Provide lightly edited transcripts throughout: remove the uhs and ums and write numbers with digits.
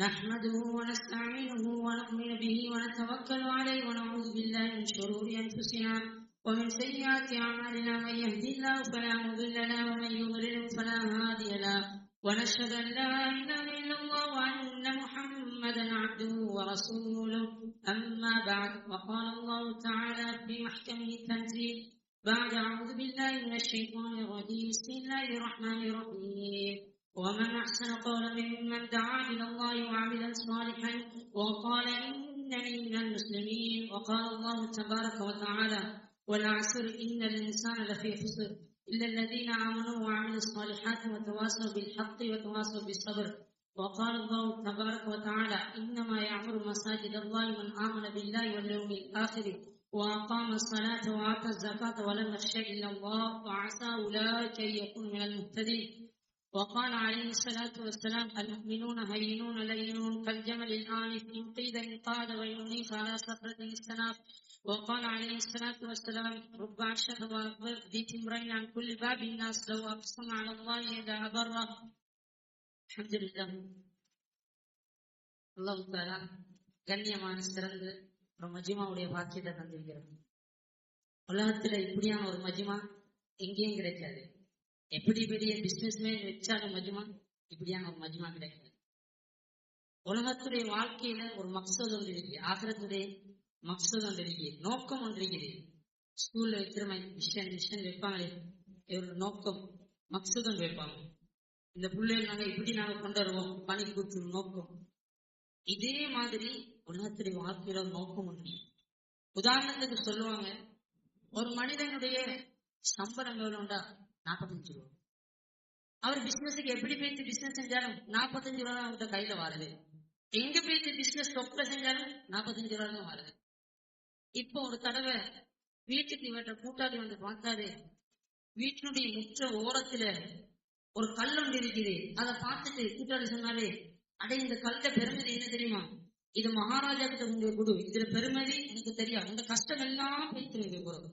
نحمده ونستعينه ونؤمن به ونتوكل عليه ونعوذ بالله من شرور أنفسنا ومن سيئات أعمالنا. من يهدي الله فلا مضل له ومن يضلل فلا هادي له، ونشهد أن لا إله إلا الله وأن محمدا عبده ورسوله. أما بعد، وقال الله تعالى في محكمه التنزيل بعد أعوذ بالله من الشيطان الرجيم: بسم الله الرحمن الرحيم. ومن أحسن قولا ممن دعا إلى الله وعمل صالحا وقال إنني من المسلمين. وقال الله تبارك وتعالى: والعصر إن الإنسان لفي خسر إلا الذين آمنوا وعملوا الصالحات وتواصوا بالحق وتواصوا بالصبر. وقال الله تبارك وتعالى: إنما يعمر مساجد الله من آمن بالله واليوم الآخر وأقام الصلاة وآتى الزكاة ولم يخش إلا الله وعسى أولئك أن يكونوا من المهتدين. وقال عليه الصلاة والسلام: المؤمنون هينون لينون كالجمل الآنف إن قيد انقاد وينيخ على صخرة السناف. وقال عليه الصلاة والسلام: رب عشق وذي تمرين عن كل باب الناس لو أقسم على الله إذا أبره. الحمد لله. அல்லாஹ் தஆலா கண்ணியமான சிறந்த ஒரு மஜ்மாவுடைய பாக்கியத்தை தந்திருக்கிறார். உலகத்துல இப்படியான ஒரு மஜ்மா எங்கேயும் கிடைக்காது. எப்படி பெரிய பிசினஸ்மேன் வச்சாலும் மஜ்மா இப்படியான ஒரு மஜ்மா கிடைக்காது. உலகத்துடைய வாழ்க்கையில ஒரு மக்சூத் ஒன்று இருக்கு, ஆகிரத்துடைய மக்சூத் ஒன்று இருக்கு, நோக்கம் ஒன்று இருக்குது. ஸ்கூல்ல வைக்கிற மிஷன் வைப்பாங்களே, ஒரு நோக்கம் மக்சூத் ஒன்று வைப்பாங்க. இந்த பிள்ளைகள் நாங்க இப்படி நாங்க கொண்டு வருவோம், பணி கூட்டு நோக்கம். இதே மாதிரி உலகத்துடைய வாழ்க்கையில நோக்கம் ஒன்று. உதாரணத்துக்கு சொல்லுவாங்க, ஒரு மனிதனுடைய சம்பளம் எவ்வளவுண்டா 45 ரூபா. அவர் பிசினஸுக்கு எப்படி போயிட்டு பிசினஸ் செஞ்சாலும் 45 ரூபா தான் அவர்கிட்ட கையில வருது. எங்க போயிட்டு பிசினஸ் ஸ்டொப்ல செஞ்சாலும் 45 ரூபா தான் வருது. இப்போ ஒரு தடவை வீட்டுக்கு இவற்ற கூட்டாளி வந்து பார்த்தாரு. வீட்டினுடைய முற்ற ஓரத்துல ஒரு கல் ஒன்று இருக்குது. அதை பார்த்துட்டு கூட்டாளி சொன்னாரு, அடே இந்த கல்ல பெருமதி என்ன தெரியுமா? இது மகாராஜா கிட்ட உங்க குடு, இதுல பெருமதி எனக்கு தெரியாது, இந்த கஷ்டம் எல்லாம் போயிட்டு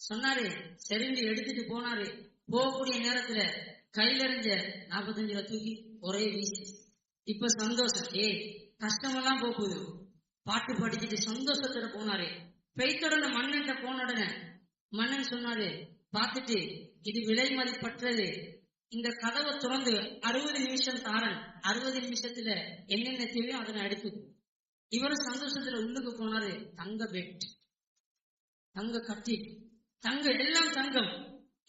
சொன்னாரு. சரிந்து எடுத்துட்டு போனாரு. போகக்கூடிய நேரத்துல கையில இருந்த 45 ரூபா தூக்கி ஒரே வீசி. இப்ப சந்தோஷம், கஷ்டம் எல்லாம் போகுது. பாட்டு படிச்சுட்டு சந்தோஷத்துல போனாரு. பெய்தோட மன்னன் போன உடனே மன்னன் சொன்னாரு, பார்த்துட்டு இது விலை மதிப்பற்றது, இந்த கதவை திறந்து 60 நிமிஷம் தாரன், 60 நிமிஷத்துல என்னென்ன தேவையோ அதனை எடுத்து. இவரும் சந்தோஷத்துல உள்ளுக்கு போனாரு. தங்க பெட், தங்க கட்டி, தங்க எல்லாம் தங்கம்.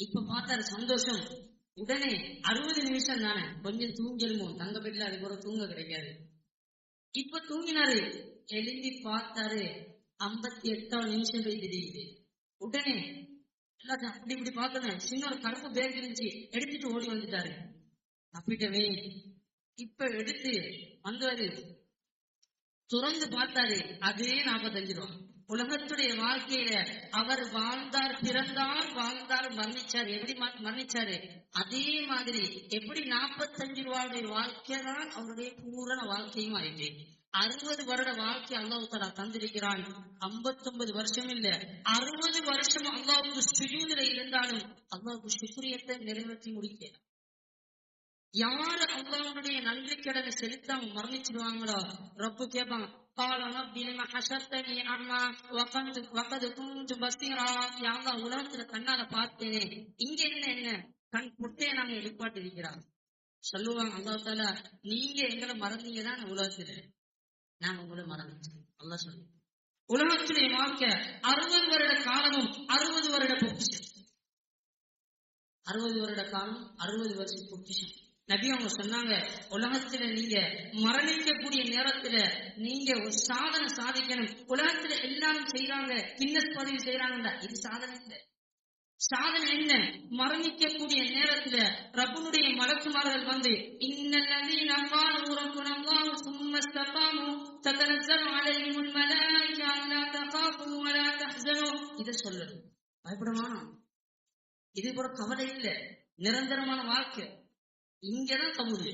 இப்ப பார்த்தாரு சந்தோஷம். உடனே 60 நிமிஷம் தானே, கொஞ்சம் தூங்கிடுமோ, தங்க பெட்ல அது கூட தூங்க கிடைக்காது. இப்ப தூங்கினாரு. எழுந்தி பார்த்தாரு 58வது நிமிஷம் போய் தெரியுது. உடனே எல்லாத்தையும் அப்படி இப்படி பார்க்கணும். சின்ன ஒரு கருப்பு பேக் இருந்துச்சு, எடுத்துட்டு ஓடி வந்துட்டாரு. தப்பிட்டவே. இப்ப எடுத்து வந்தாரு, துறந்து பார்த்தாரு, அதே 45 ரூபா. உலகத்துடைய வாழ்க்கையில அவர் வாழ்ந்தார், பிறந்தார், வாழ்ந்தார், மரணிச்சார். எப்படி மரணிச்சாரு? அதே மாதிரி எப்படி 45 ரூபாவுடைய வாழ்க்கை தான் அவருடைய பூரண வாழ்க்கையும் ஆயிட்டு. 60 வருட வாழ்க்கை அல்லாஹ் தஆலா தந்திருக்கிறான். 59 வருஷம் இல்ல, 60 வருஷம் அல்லாஹ்வுக்கு சுஜூதுல இருந்தாலும் அல்லாஹ்வுக்கு ஷுக்ரியத்தை நிறைவேற்றி முடிக்க. யாரு அல்லாஹ்வுடைய நன்றி கடனை செலுத்தாம மரணிச்சிடுவாங்களோ, ரப்பு கேட்பாங்க, உலகத்துல கண்ணால பார்த்தேனே, இங்க என்ன கண் புட்டைய நாங்க எழுப்பாட்டு இருக்கிறார் சொல்லுவாங்க. அல்லாஹ் தஆலா, நீங்க எங்களை மறந்தீங்க தான் உலகத்துல, நான் உங்களை மறந்துட்டேன். அல்லாஹ் சொல்லு, உலகத்துடைய வாழ்க்கை 60 வருட காலமும் 60 வருட பொக்கிஷம். 60 வருட காலம் 60 வருஷம் பொக்கிஷம். நபி அவங்க சொன்னாங்க, உலகத்துல நீங்க மரணிக்கக்கூடிய நேரத்துல நீங்க ஒரு சாதனை சாதிக்கணும். உலகத்துல எல்லாரும் செய்யறாங்க, கின்னஸ் பதிவு செய்யறாங்க, இது சாதனை இல்லை. சாதனை என்ன? மரணிக்கக்கூடிய நேரத்துல ரப்புனுடைய மலக்குமார்கள் வந்து இன்னல்லதீன காலூ ரப்புனல்லாஹு சும்ம இஸ்தகாமு ததனஸ்ஸலு அலைஹிமுல் மலாயிகா அல்லா தகாஃபு வலா தஹ்ஸனு, இத சொல்லணும். பயப்படமானா இது ஒரு கவலை இல்ல, நிரந்தரமான வாழ்க்கை இங்கதான் கபூல்.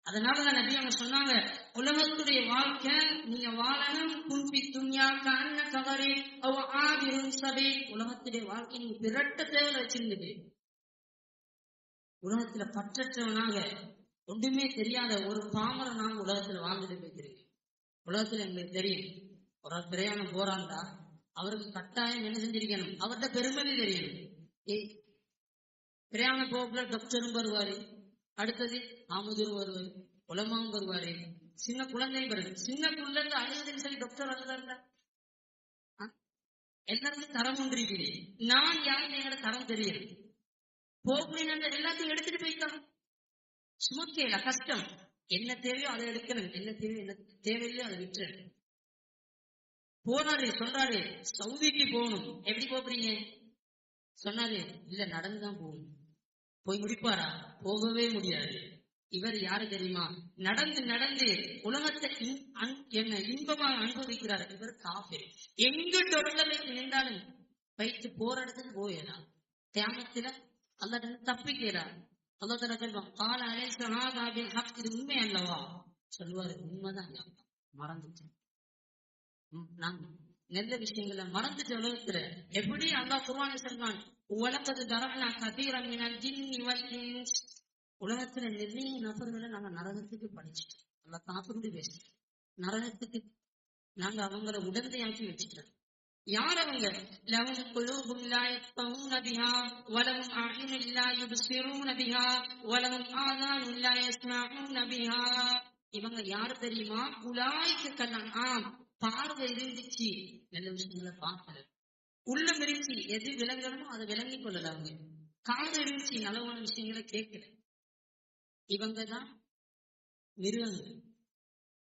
அதனாலதான் நபி அவங்க சொன்னாங்க, உலகத்துடைய வாழ்க்கை நீங்க வாழணும். குன்பி துன்யா கஅன்ன கவரி அவ ஆபிருன் சபி, உலகத்துடைய வாழ்க்கை நீங்க பிறட்ட தேவை வச்சிருந்தது. உலகத்துல பற்றற்றவனாக ஒன்றுமே தெரியாத ஒரு பாமர நான் உலகத்துல வாழ்ந்துட்டு போயிருக்கேன். உலகத்துல எங்களுக்கு தெரியும், ஒரு பிரயாணம் போறாண்டா அவருக்கு கட்டாயம் என்ன செஞ்சிருக்கணும், அவர்கிட்ட பெருமதி தெரியணும். பிரயாணம் போக்குல டாக்டரும் வருவாரு, அடுத்தது ஆமுதூர் வருவாரு, உலமாவும் வருவாரு, சின்ன குழந்தையும் வருது. சின்ன குழந்தை அழுகுதுன்னு சொல்லி டாக்டர் அழுதாருல, எல்லாருக்கும் தரம் ஒன்றிருக்குது. நான் யாரும் எங்களோட தரம் தெரியும். போக்குன்னு எல்லாத்தையும் எடுத்துட்டு போய்க்கலாம். சுமக்கல கஷ்டம். என்ன தேவையோ அதை எடுக்கணும், என்ன தேவையோ என்ன தேவையில்லையோ அதை விட்டு போனாரு. சொல்றாரு சவுதிக்கு போகணும். எப்படி போறீங்க சொன்னாரு. இல்ல நடந்துதான் போகணும். போய் முடிப்பாரா? போகவே முடியாது. இவர் யாரு தெரியுமா? நடந்து நடந்து உலகத்தை என்ன இன்பமாக அனுபவிக்கிறார். இவர் காஃபிர். எங்க தொடர்ந்து நின்றாலும் பயிற்சி போற இடத்துக்கு போயிடலாம். தியாகத்துல அல்ல தப்பிக்கிறார். அல்லா தஆலா சொல்வான், கால அலைஸ ஹாதா பில் ஹக், இது உண்மை அல்லவா? சொல்வாரு, உண்மைதான். மறந்துச்சு, நான் நல்ல விஷயங்களை மறந்துட்டு உலகத்துல. எப்படி அல்லாஹ் குர்ஆன்ல சொல்றான், வலகத் தரஅனா கதீரன் மினல் ஜின்னி வல் இன்ஸ், உலகத்துல நிறைய நபர்களை நாங்க நரகத்துக்கு படிச்சுட்டோம். அல்லாஹ் காப்பிட்டு பேசிட்டோம். நரகத்துக்கு நாங்க அவங்கள உடந்தையாக்கி வச்சுட்டோம். யார் அவங்க? லஹும் குலூபுன் லா யஃகஹூன பிஹா வலஹும் அஅயுனுன் லா யுப்ஸிரூன பிஹா வலஹும் ஆதானுன் லா யஸ்மஊன பிஹா. இவங்க யாரு தெரியுமா? உலாயிக கல்அன்ஆம், பார்வை இருந்துச்சு, நல்ல விஷயங்களை பார்க்கல. உள்ளம் இருந்துச்சு, எது விளங்கணுமோ அதை விளங்கி கொள்ளல. அவங்க காது இருந்துச்சு, நலவான விஷயங்களை கேட்கல. இவங்கதான் மிருகங்கள்.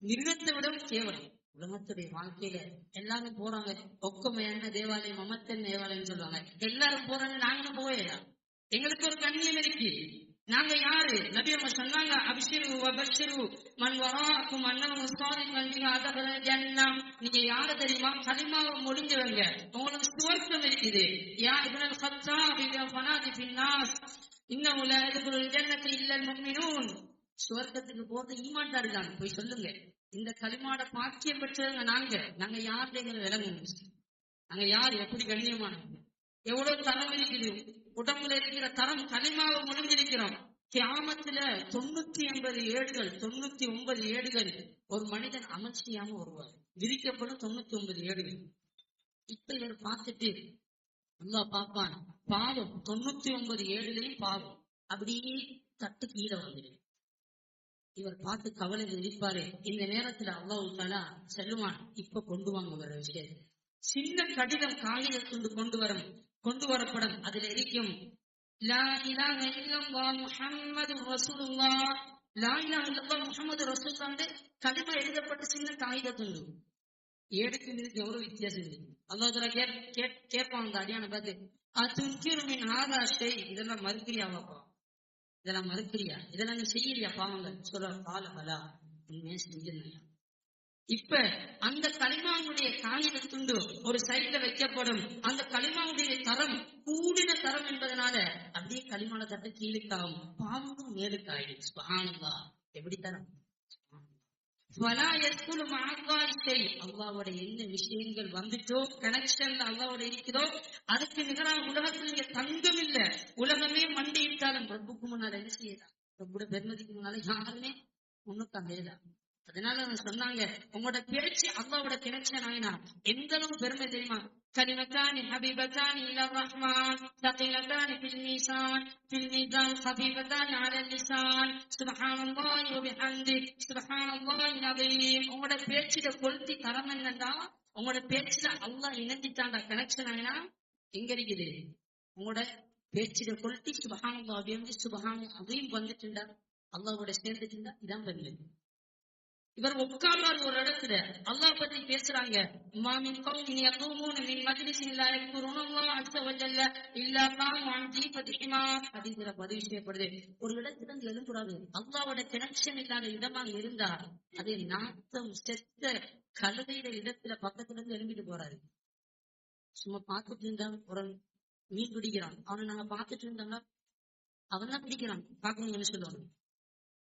மிருகத்தை விட கேவலம். உலகத்துடைய வாழ்க்கையில எல்லாரும் போறாங்க. ஒக்கமை என்ன தேவாலயம், மமத்தன் தேவாலயம் சொல்லுவாங்க. எல்லாரும் போறாங்க, நாங்களும் போயிடலாம். எங்களுக்கு ஒரு கண்ணியம் இருக்கு. நாங்க யாரு? நபி அவங்க சொன்னாங்க, அபிஷிரு வபஷிரு மன் வராக்கும் அன்னஹு ஸாலிஹுன் பிஹா தஹல ஜன்னah. நீங்க யாரு தெரியுமா? கலிமாவை முடிஞ்சவங்க, உங்களுக்கு சுவர்க்கம் இருக்குது. யா இப்னுல் கத்தாப் இத ஃபனாதி ஃபின் நாஸ் இன்னஹு லா யதுகுலுல் ஜன்னத இல்லல் முஃமினூன். சுவர்க்கத்துக்கு போறது ஈமான்தார் தான். போய் சொல்லுங்க, இந்த களிமாட பாக்கியம் பெற்றவங்க நாங்க யாருங்கிற விளங்குங்க. நாங்க யார், எப்படி கண்ணியமானவங்க, எவ்வளவு தரம் இருக்குது. உடம்புல இருக்கிற தரம் களிமாவை முடிஞ்சிருக்கிறோம். கியாமத்துல 980 ஏடுகள், 99 ஏடுகள் ஒரு மனிதன் அமைச்சியாம வருவார். விரிக்கப்படும் 99 ஏடுகள். இப்ப இவர் பார்த்துட்டு அல்லாஹ் பார்ப்பான், பாவம் 99 ஏடுலையும் பாவம் அப்படியே தட்டு கீழே வந்துடும். இவர் பார்த்து கவலை இருப்பாரு. இந்த நேரத்துல அல்லாஹ் தஆலா சொல்லுவான், இப்ப கொண்டு வாங்க வர விஷயம். சின்ன கடிதம் காகிதத்துண்டு கொண்டு வரப்படும். அதுல இருக்கும் லா இலாஹ இல்லல்லாஹ் முஹம்மதுர் ரசூலுல்லாஹ். லா இலாஹ இல்லல்லாஹ் முஹம்மது ரசூலுல்லாஹ் கலிமா எழுதப்பட்ட சின்ன காகிதத்துண்டு. ஏடுக்கு இதுக்கு எவ்வளவு வித்தியாசம் இருக்கு. அல்லாஹ் தஆலா கேட்பான் அந்த அடியான பார்த்து, அதுன்கிரு மின் ஹாதா ஷை, இதெல்லாம் மறுக்கிறியாவாப்பா, இதெல்லாம் மறுக்கிறியா, இதெல்லாம் நீ செய்யறியா பாவங்கள்? சொல்ற கால பலா, உண்மையா செஞ்சிருந்தா. இப்ப அந்த களிமாவுடைய காகித துண்டு ஒரு சைட்ல வைக்கப்படும். அந்த களிமாவுடைய தரம் கூடின தரம் என்பதனால அப்படியே களிமான தட்டு கீழுக்காகும், பாவமும் மேலுக்காயிடும். சுப்ஹானல்லாஹ், எப்படி தரம். அல்லாவோட என்ன விஷயங்கள் வந்துட்டோ, கனெக்ஷன் அல்லாவோட இருக்குதோ, அதுக்கு நிகரான உலகத்துல நீங்க தங்கம் இல்ல. உலகமே மண்டியிட்டாலும் ரப்புக்கு முன்னால என்ன செய்யலாம்? ரப்போட பெருமதிக்கு முன்னால யாருமே முன்னுக்கு அமையலாம். அதனால சொன்னாங்க, உங்களோட பேச்சு அல்லாவோட கனெக்ஷன் ஆயினா எந்த அளவு பெருமை தெரியுமா? كلمتان حبيبتان إلى الرحمن ثقيلتان في الميزان خفيفتان على اللسان سبحان الله وبحمده سبحان الله العظيم. உங்களோட பேச்சுல கொளுத்தி தரம் என்னண்டா, உங்களோட பேச்சுல அல்லாஹ் இணைஞ்சிட்டாண்டா, கனெக்ஷன் ஆயினா எங்க இருக்குது? உங்களோட பேச்சுல கொளுத்தி சுபஹானல்லாஹ் வபிஹம்திஹி சுபஹானல் அஸீம் வந்துட்டுண்டா, அல்லாஹ்வோட சேர்ந்துட்டுண்டா, இதான் பெருமை. இவர் உட்கார்ந்தார் ஒரு இடத்துல, அல்லாஹ் பத்தி பேசுறாங்க. மாமின் கௌமின் யகூமூன மின் மஜ்லிஸின் லா யذ்குருனல்லாஹ அஸ்ஸ வஜல்ல இல்லா காமு அன் தீஃபதிஹிமா. ஹதீஸ்ல பதிவு செய்யப்படுது, ஒரு இடத்துல எழும்புறாரு. அல்லாஹ்வோட கனெக்ஷன் இல்லாத இடமா இருந்தா அது நாத்தம் செத்த கழுதையில இடத்துல பக்கத்துல இருந்து எழும்பிட்டு போறாரு. சும்மா பார்த்துட்டு இருந்தா ஒரு மீன் பிடிக்கிறான், அவனை நாங்க பார்த்துட்டு இருந்தோம்னா அவன் தான் பிடிக்கிறான், பார்க்கணும்னு சொல்லுவாங்க.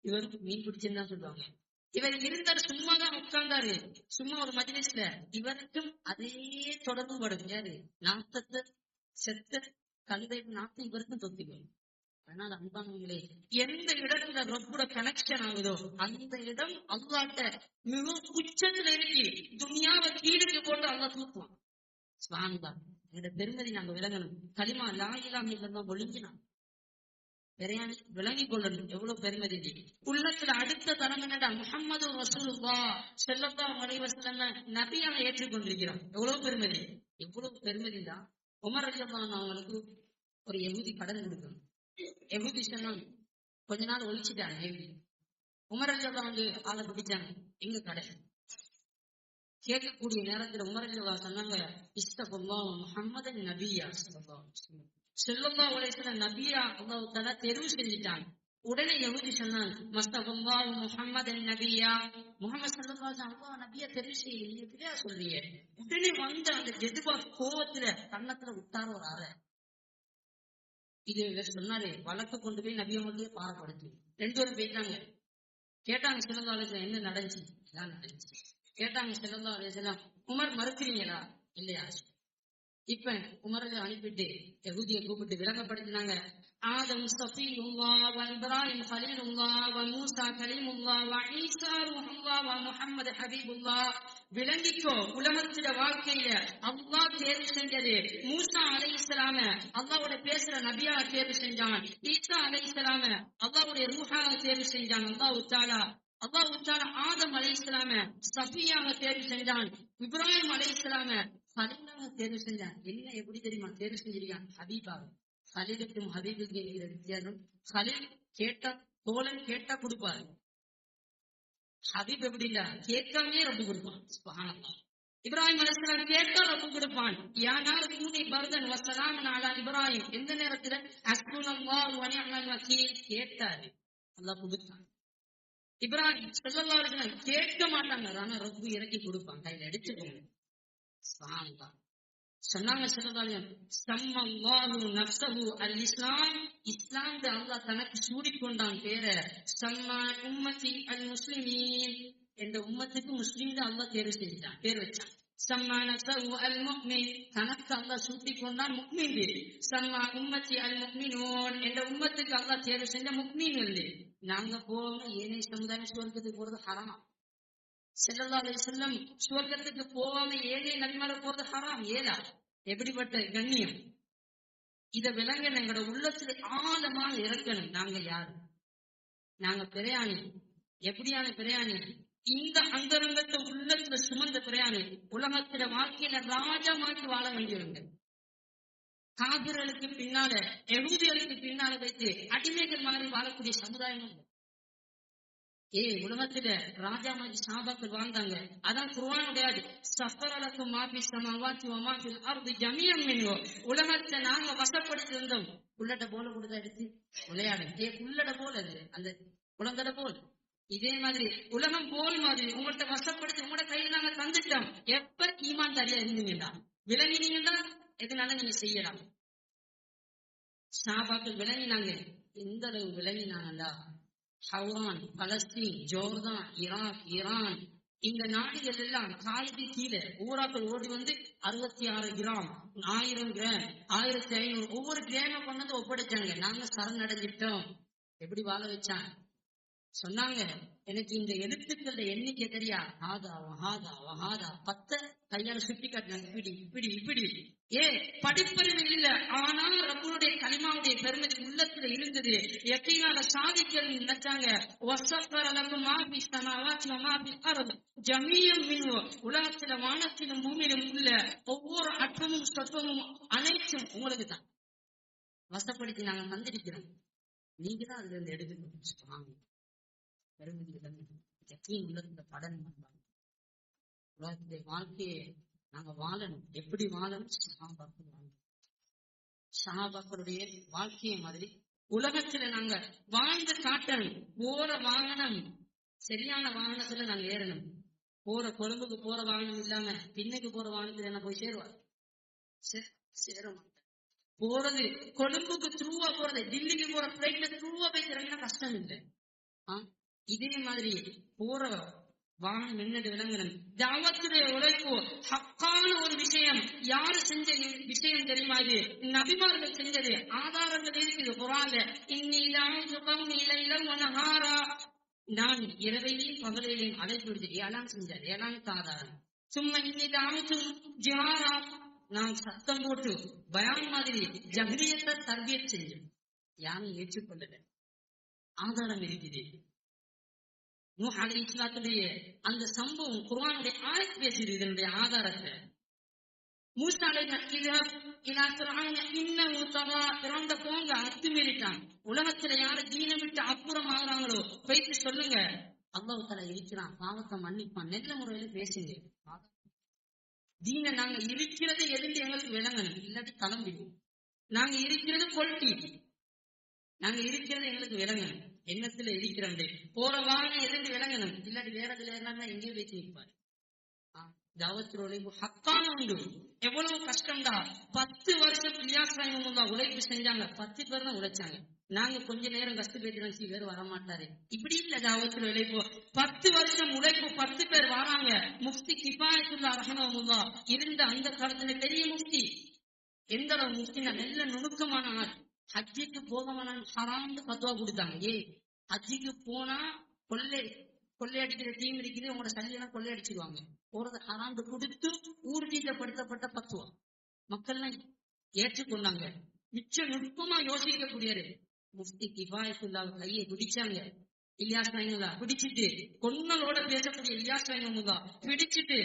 இவருக்கு மீன் பிடிச்சிருந்தா சொல்லுவாங்க. இவர் இருந்தார், சும்மாதான் உட்கார்ந்தாரு, சும்மா ஒரு மஜ்லிஸ்ல. இவருக்கும் அதே தொடர்பு படும். யாரு? நாத்தத்தை செத்த கழுதை நாத்தம் இவருக்கும் தொத்திக்கும். அதனால அன்பானவங்களே, எந்த இடத்துல ரப்போட கனெக்ஷன் ஆகுதோ அந்த இடம் அல்லாஹ்ட்ட மிக உச்சத்துல இருக்கு. துனியாவை கீழுக்கு போட்டு அல்லாஹ் தூக்குவான். சுப்ஹானல்லாஹ். என்னோட பெருமதி நாங்க விளங்கணும். கலிமா லா இலாஹ இல்லல்லாஹ் ஒழிஞ்சினா பெரியானி விளங்கி கொள்ளணும். எவ்வளவு பெருமதி உள்ளத்துல அடுத்த தரம் என்னடா முஹம்மது ரசூலுல்லாஹ் ஸல்லல்லாஹு அலைஹி வஸல்லம் நபியாக ஏற்றுக்கொண்டிருக்கிறான். எவ்வளவு பெருமதி, எவ்வளவு பெருமதி தான். உமர் ரலியல்லாஹு அன்ஹு அவங்களுக்கு ஒரு யஹூதி கடன் கொடுக்கணும். யஹூதி சொன்னாங்க, கொஞ்ச நாள் ஒழிச்சுட்டாங்க யஹூதி. உமர் ரலியல்லாஹு அன்ஹு ஆளை பிடிச்சாங்க, எங்க கடை கேட்கக்கூடிய நேரத்துல உமர் ரலியல்லாஹு சொன்னாங்க, இஸ்தகுல்லாஹ் முஹம்மதன் நபியா ஸல்லல்லாஹு அலைஹி வஸல்லம் நபியா அல்லாஹ் தஆலா தெரிவு செஞ்சிட்டாங்க. உடனே யஹூதி சொன்னாங்க, மஸ்தகுல்லாஹ் முஹம்மதன் நபியா, முஹம்மது ஸல்லல்லாஹு அலைஹி வஸல்லம் அல்லாஹ் நபியா தெரிவு செய்யல, நீங்க எப்படியா சொல்றீங்க? உடனே வந்த அந்த ஜெதுபா கோவத்துல கன்னத்துல விட்டார ஒரு அறை. இது சொன்னாரு, வழக்கு கொண்டு போய் நபியை மட்டும் பாரப்படுத்து. ரெண்டு பேரும் போயிட்டாங்க. கேட்டாங்க ஸல்லல்லாஹு அலைஹி வஸல்லம் என்ன நடந்துச்சு? இதான் நடந்துச்சு. கேட்டாங்க ஸல்லல்லாஹு அலைஹி வஸல்லம், உமர் மறுக்கிறீங்களா? இல்லையா? இப்ப உமரை அனுப்பிட்டு யஹூதியை கூப்பிட்டு விளங்கப்படுத்தினாங்க. ஆதம் ஸஃபியுல்லாஹ் வ இப்ராஹிம் கலீலுல்லாஹ் வ மூஸா கலீமுல்லாஹ் வ ஈஸா ரூஹுல்லாஹ் வ முஹம்மது ஹபீபுல்லாஹ். விளங்கிக்கோ, உலகத்திட வாழ்க்கையில அல்லாஹ் தேர்வு செஞ்சது மூஸா அலைஹிஸ்ஸலாம அல்லாஹ்வோட பேசுற நபியாக தேர்வு செஞ்சான். ஈஸா அலைஹிஸ்ஸலாம அல்லாஹ்வுடைய ரூஹாக தேர்வு செஞ்சான். அல்லாஹ் தஆலா ஆதம் அலைஹிஸ்ஸலாம ஸஃபியாக தேர்வு செஞ்சான். இப்ராஹிம் அலைஹிஸ்ஸலாம கலீலாக தேர்வு செஞ்சான். என்ன எப்படி தெரியுமா தேர்வு செஞ்சிருக்கான்? ஹபீபாக. கலீலுக்கும் ஹபீபுக்கும் இருக்கிற வித்தியாசம், கலீல் கேட்டா தோழன் கேட்டா கொடுப்பாரு. ஹபீப் எப்படி இல்ல, கேட்காமே ரப்பு கொடுப்பான். சுப்ஹானல்லாஹ். இப்ராஹிம் அலைஹிஸ்ஸலாம் கேட்டா ரப்பு கொடுப்பான். யா நார் கூனி பர்தன் வ ஸலாமன் அலா இப்ராஹிம். எந்த நேரத்துல ஹஸ்புனல்லாஹு வ நிஅமல் வக்கீல் கேட்டாரு, அல்லாஹ் கொடுத்தான். இப்ராஹிம் ஸல்லல்லாஹு அலைஹி வஸல்லம் கேட்க மாட்டாங்க, ஆனா ரப்பு இறக்கி கொடுப்பான், கையில எடுத்துக்கோங்க. சுப்ஹானல்லாஹ். சொன்னாங்க ஸல்லல்லாஹு அலைஹி வஸல்லம், ஸம்மல்லாஹு நஃப்ஸஹு அல் இஸ்லாம். இஸ்லாம் அல்லாஹ் தனக்கு சூடிக்கொண்டான் பேரை. ஸம்மா உம்மத்தி அல் முஸ்லிமீன். என்ற உம்மத்துக்கு முஸ்லிம் அல்லாஹ் தேர்வு செஞ்சான், பேர் வச்சான். ஸம்மா நஃப்ஸஹு அல் முஃமின். தனக்கு அல்லாஹ் சூட்டிக்கொண்டான் முஃமின். ஸம்மா உம்மத்தி அல் முஃமினூன். என்ற உம்மத்துக்கு அல்லாஹ் தேர்வு செஞ்ச முஃமின். நாங்க போவோம் ஏனைய சமுதாயம் சுவர்க்கத்துக்கு போறது ஹராம். ஸல்லல்லாஹு அலைஹி வஸல்லம் சுவர்க்கத்துக்கு போகாம ஏழை நபிமார போறது ஹராம். ஏலா எப்படிப்பட்ட கண்ணியம்! இத விளங்க எங்களோட உள்ளத்துல ஆழமாக இறக்கணும். நாங்க யாரு? நாங்க பிரயாணி. எப்படியான பிரயாணி? இந்த அந்தரங்கத்தை உள்ளத்துல சுமந்த பிரயாணி. உலகத்துல வாழ்க்கையில ராஜா மாற்றி வாழ வேண்டியவங்க. காபிர்களுக்கு பின்னால யஹூதிகளுக்கு பின்னால வைத்து அடிமைகள் மாதிரி வாழக்கூடிய சமுதாயம். உலகத்துல ராஜா மாதிரி சாபாக்கள் வாழ்ந்தாங்க. அதான் குர்ஆனுடைய சஃபரலக்கும் மாஃபி ஸமாவாத்தி வ மாஃபில் அர்தி ஜமீஅன் மின்ஹு. உலகத்தை நாங்க வசப்படுத்தி இருந்தோம். புல்லட்ட போல கொடுத்தா எடுத்து விளையாடும். புல்லட போல அது அந்த குழந்தை போல். இதே மாதிரி உலகம் போல் மாதிரி உங்கள்கிட்ட வசப்படுத்தி உங்களோட கையில நாங்க தந்துட்டோம். எப்ப ஈமான் தாரியா இருந்தீங்கன்னா விளங்கினீங்கன்னா எதனால நீங்க செய்யலாம். சாபாக்கள் விளங்கினாங்க. எந்த அளவு விளங்கினாங்கடா, ஹவுரான், பலஸ்தீன், ஜோர்தான், ஈராக், ஈரான் இந்த நாடுகள் எல்லாம் காலுக்கு கீழே ஊராக்கள் ஓடி வந்து 66 கிராம், 1000 கிராம், 1500 ஒவ்வொரு கிராம கொண்டு ஒப்படைச்சாங்க. நாங்க சரணடைஞ்சிட்டோம். எப்படி வாழ வச்சாங்க சொன்னாங்க. எனக்கு இந்த எழுத்துக்கள எண்ணிக்கை தெரியா, ஆதா வஹாதா வஹாதா 10 கையால சுட்டி காட்டினாங்க. இப்படி இப்படி இப்படி. படிப்பறிவு இல்ல, ஆனால் ரப்புடைய கலிமாவுடைய பெருமை உள்ளத்துல இருந்தது. யக்கீனால சாதிக்கணும்னு நினைச்சாங்க. உலகத்துல வானத்திலும் பூமியிலும் உள்ள ஒவ்வொரு அற்பமும் சொற்பமும் அனைத்தும் உங்களுக்கு தான் வசப்படுத்தி நாங்க தந்திருக்கிறோம். நீங்க தான் அதுல இருந்து எடுத்துக்கணும். உள்ளத்துல படன் உலகத்துடைய வாழ்க்கையை நாங்க வாழணும். எப்படி வாழணும்? சஹாபாக்களுடைய வாழ்க்கையை மாதிரி உலகத்துல நாங்க வாழ்ந்து காட்டணும். போற வாகனம் சரியான வாகனத்துல நாங்க ஏறணும். போற கொழும்புக்கு போற வாகனம் இல்லாம பின்னுக்கு போற வாகனத்துல என்ன போய் சேருவார்? சேர மாட்டேன். போறது கொழும்புக்கு த்ரூவா போறது, டில்லிக்கு போற பிளைட்ல த்ரூவா போய் இறங்கினா கஷ்டம் இல்லை. இதே மாதிரி போற வானம் என்னது விளங்கணும். தாவத்துடைய உழைப்பு ஹக்கான ஒரு விஷயம். யாரு செஞ்ச விஷயம் தெரியுமா? இது நபிமார்கள் செஞ்சது. ஆதாரங்கள் இருக்குது குர்ஆன்ல. இன்னி தஅவுது கௌமி லைலன் வ நஹாரா, நான் இரவையிலும் பகலிலும் அழைப்பு விடுத்து ஏலாம் செஞ்சார். ஏலாமுக்கு ஆதாரம். சும்மா இன்னி தஅவுது ஜிஹாரா, நான் சத்தம் போட்டு பயான் மாதிரி ஜஹ்ரியத்தை தர்பியத் செஞ்சேன். யாரும் ஏற்றுக்கொள்ளல. ஆதாரம் இருக்குது. நூஹ் அலைஹிஸ்ஸலாத்துடைய அந்த சம்பவம் குர்ஆனுடைய ஆயத் பேசுது இதனுடைய ஆதாரத்தை. மூசா அலைஹிஸ்ஸலாம் இலா ஃபிர்அவுன இன்னஹு தகா, ஃபிர்அவுன் போங்க அத்துமீறிட்டான். உலகத்துல யாரு தீனை விட்டு அப்புறம் ஆகுறாங்களோ போயிட்டு சொல்லுங்க அல்லாஹ் தஆலா இருக்கிறான், பாவத்தை மன்னிப்பான். நல்ல முறையில பேசுங்க. தீனை நாங்க இருக்கிறது எதுன்னு எங்களுக்கு விளங்கணும், இல்லாட்டி கிளம்பிடுவோம். நாங்க இருக்கிறது கொல்டி, நாங்க இருக்கிறது எங்களுக்கு விளங்கணும். எண்ணத்துல இருக்கிறோம் போற வாகனம் எதுன்னு விளங்கணும், இல்லாட்டி வேற இதுல இருந்தா எங்கேயும் வச்சு நிற்பாரு. தாவத்துடைய உழைப்பு ஹக்கான உண்டு. எவ்வளவு கஷ்டம்டா. 10 வருஷம் பிரியாசாயமும் உழைப்பு செஞ்சாங்க. 10 பேர் தான் உழைச்சாங்க. நாங்க கொஞ்ச நேரம் கஷ்டப்பட்டு பேர் வரமாட்டாரு. இப்படி இல்ல தாவத்துடைய உழைப்பு. 10 வருஷம் உழைப்பு, 10 பேர் வராங்க. முஃப்தி கிஃபாயத்துல்லாஹ் ரஹ்மஹுல்லாஹ் இருந்த அந்த காலத்துல பெரிய முஃப்தி. எந்த அளவு முஃப்தினா நல்ல நுணுக்கமான ஆள். ஹஜ்ஜிக்கு போகவன ஹராம்னு பத்வா கொடுத்தாங்க. ஹஜ்ஜிக்கு போனா கொள்ளையடிக்கிற டீம் இருக்குது, உங்களோட சல்லியெல்லாம் கொள்ளையடிச்சிருவாங்க. போறது ஹராம்னு கொடுத்து ஊர்ஜிதப்படுத்தப்பட்ட பத்துவா மக்கள்லாம் ஏற்றுக்கொண்டாங்க. மிச்ச நுட்பமா யோசிக்கக்கூடியது. முஃப்தி கிஃபாயத்துல்லாஹ் கையை பிடிச்சாங்க. இலியாஸ் ரஹ்மத்துல்லாஹ் பிடிச்சிட்டு, கொன்னலோட பேசக்கூடிய இலியாஸ் ரஹ்மத்துல்லாஹ் பிடிச்சிட்டு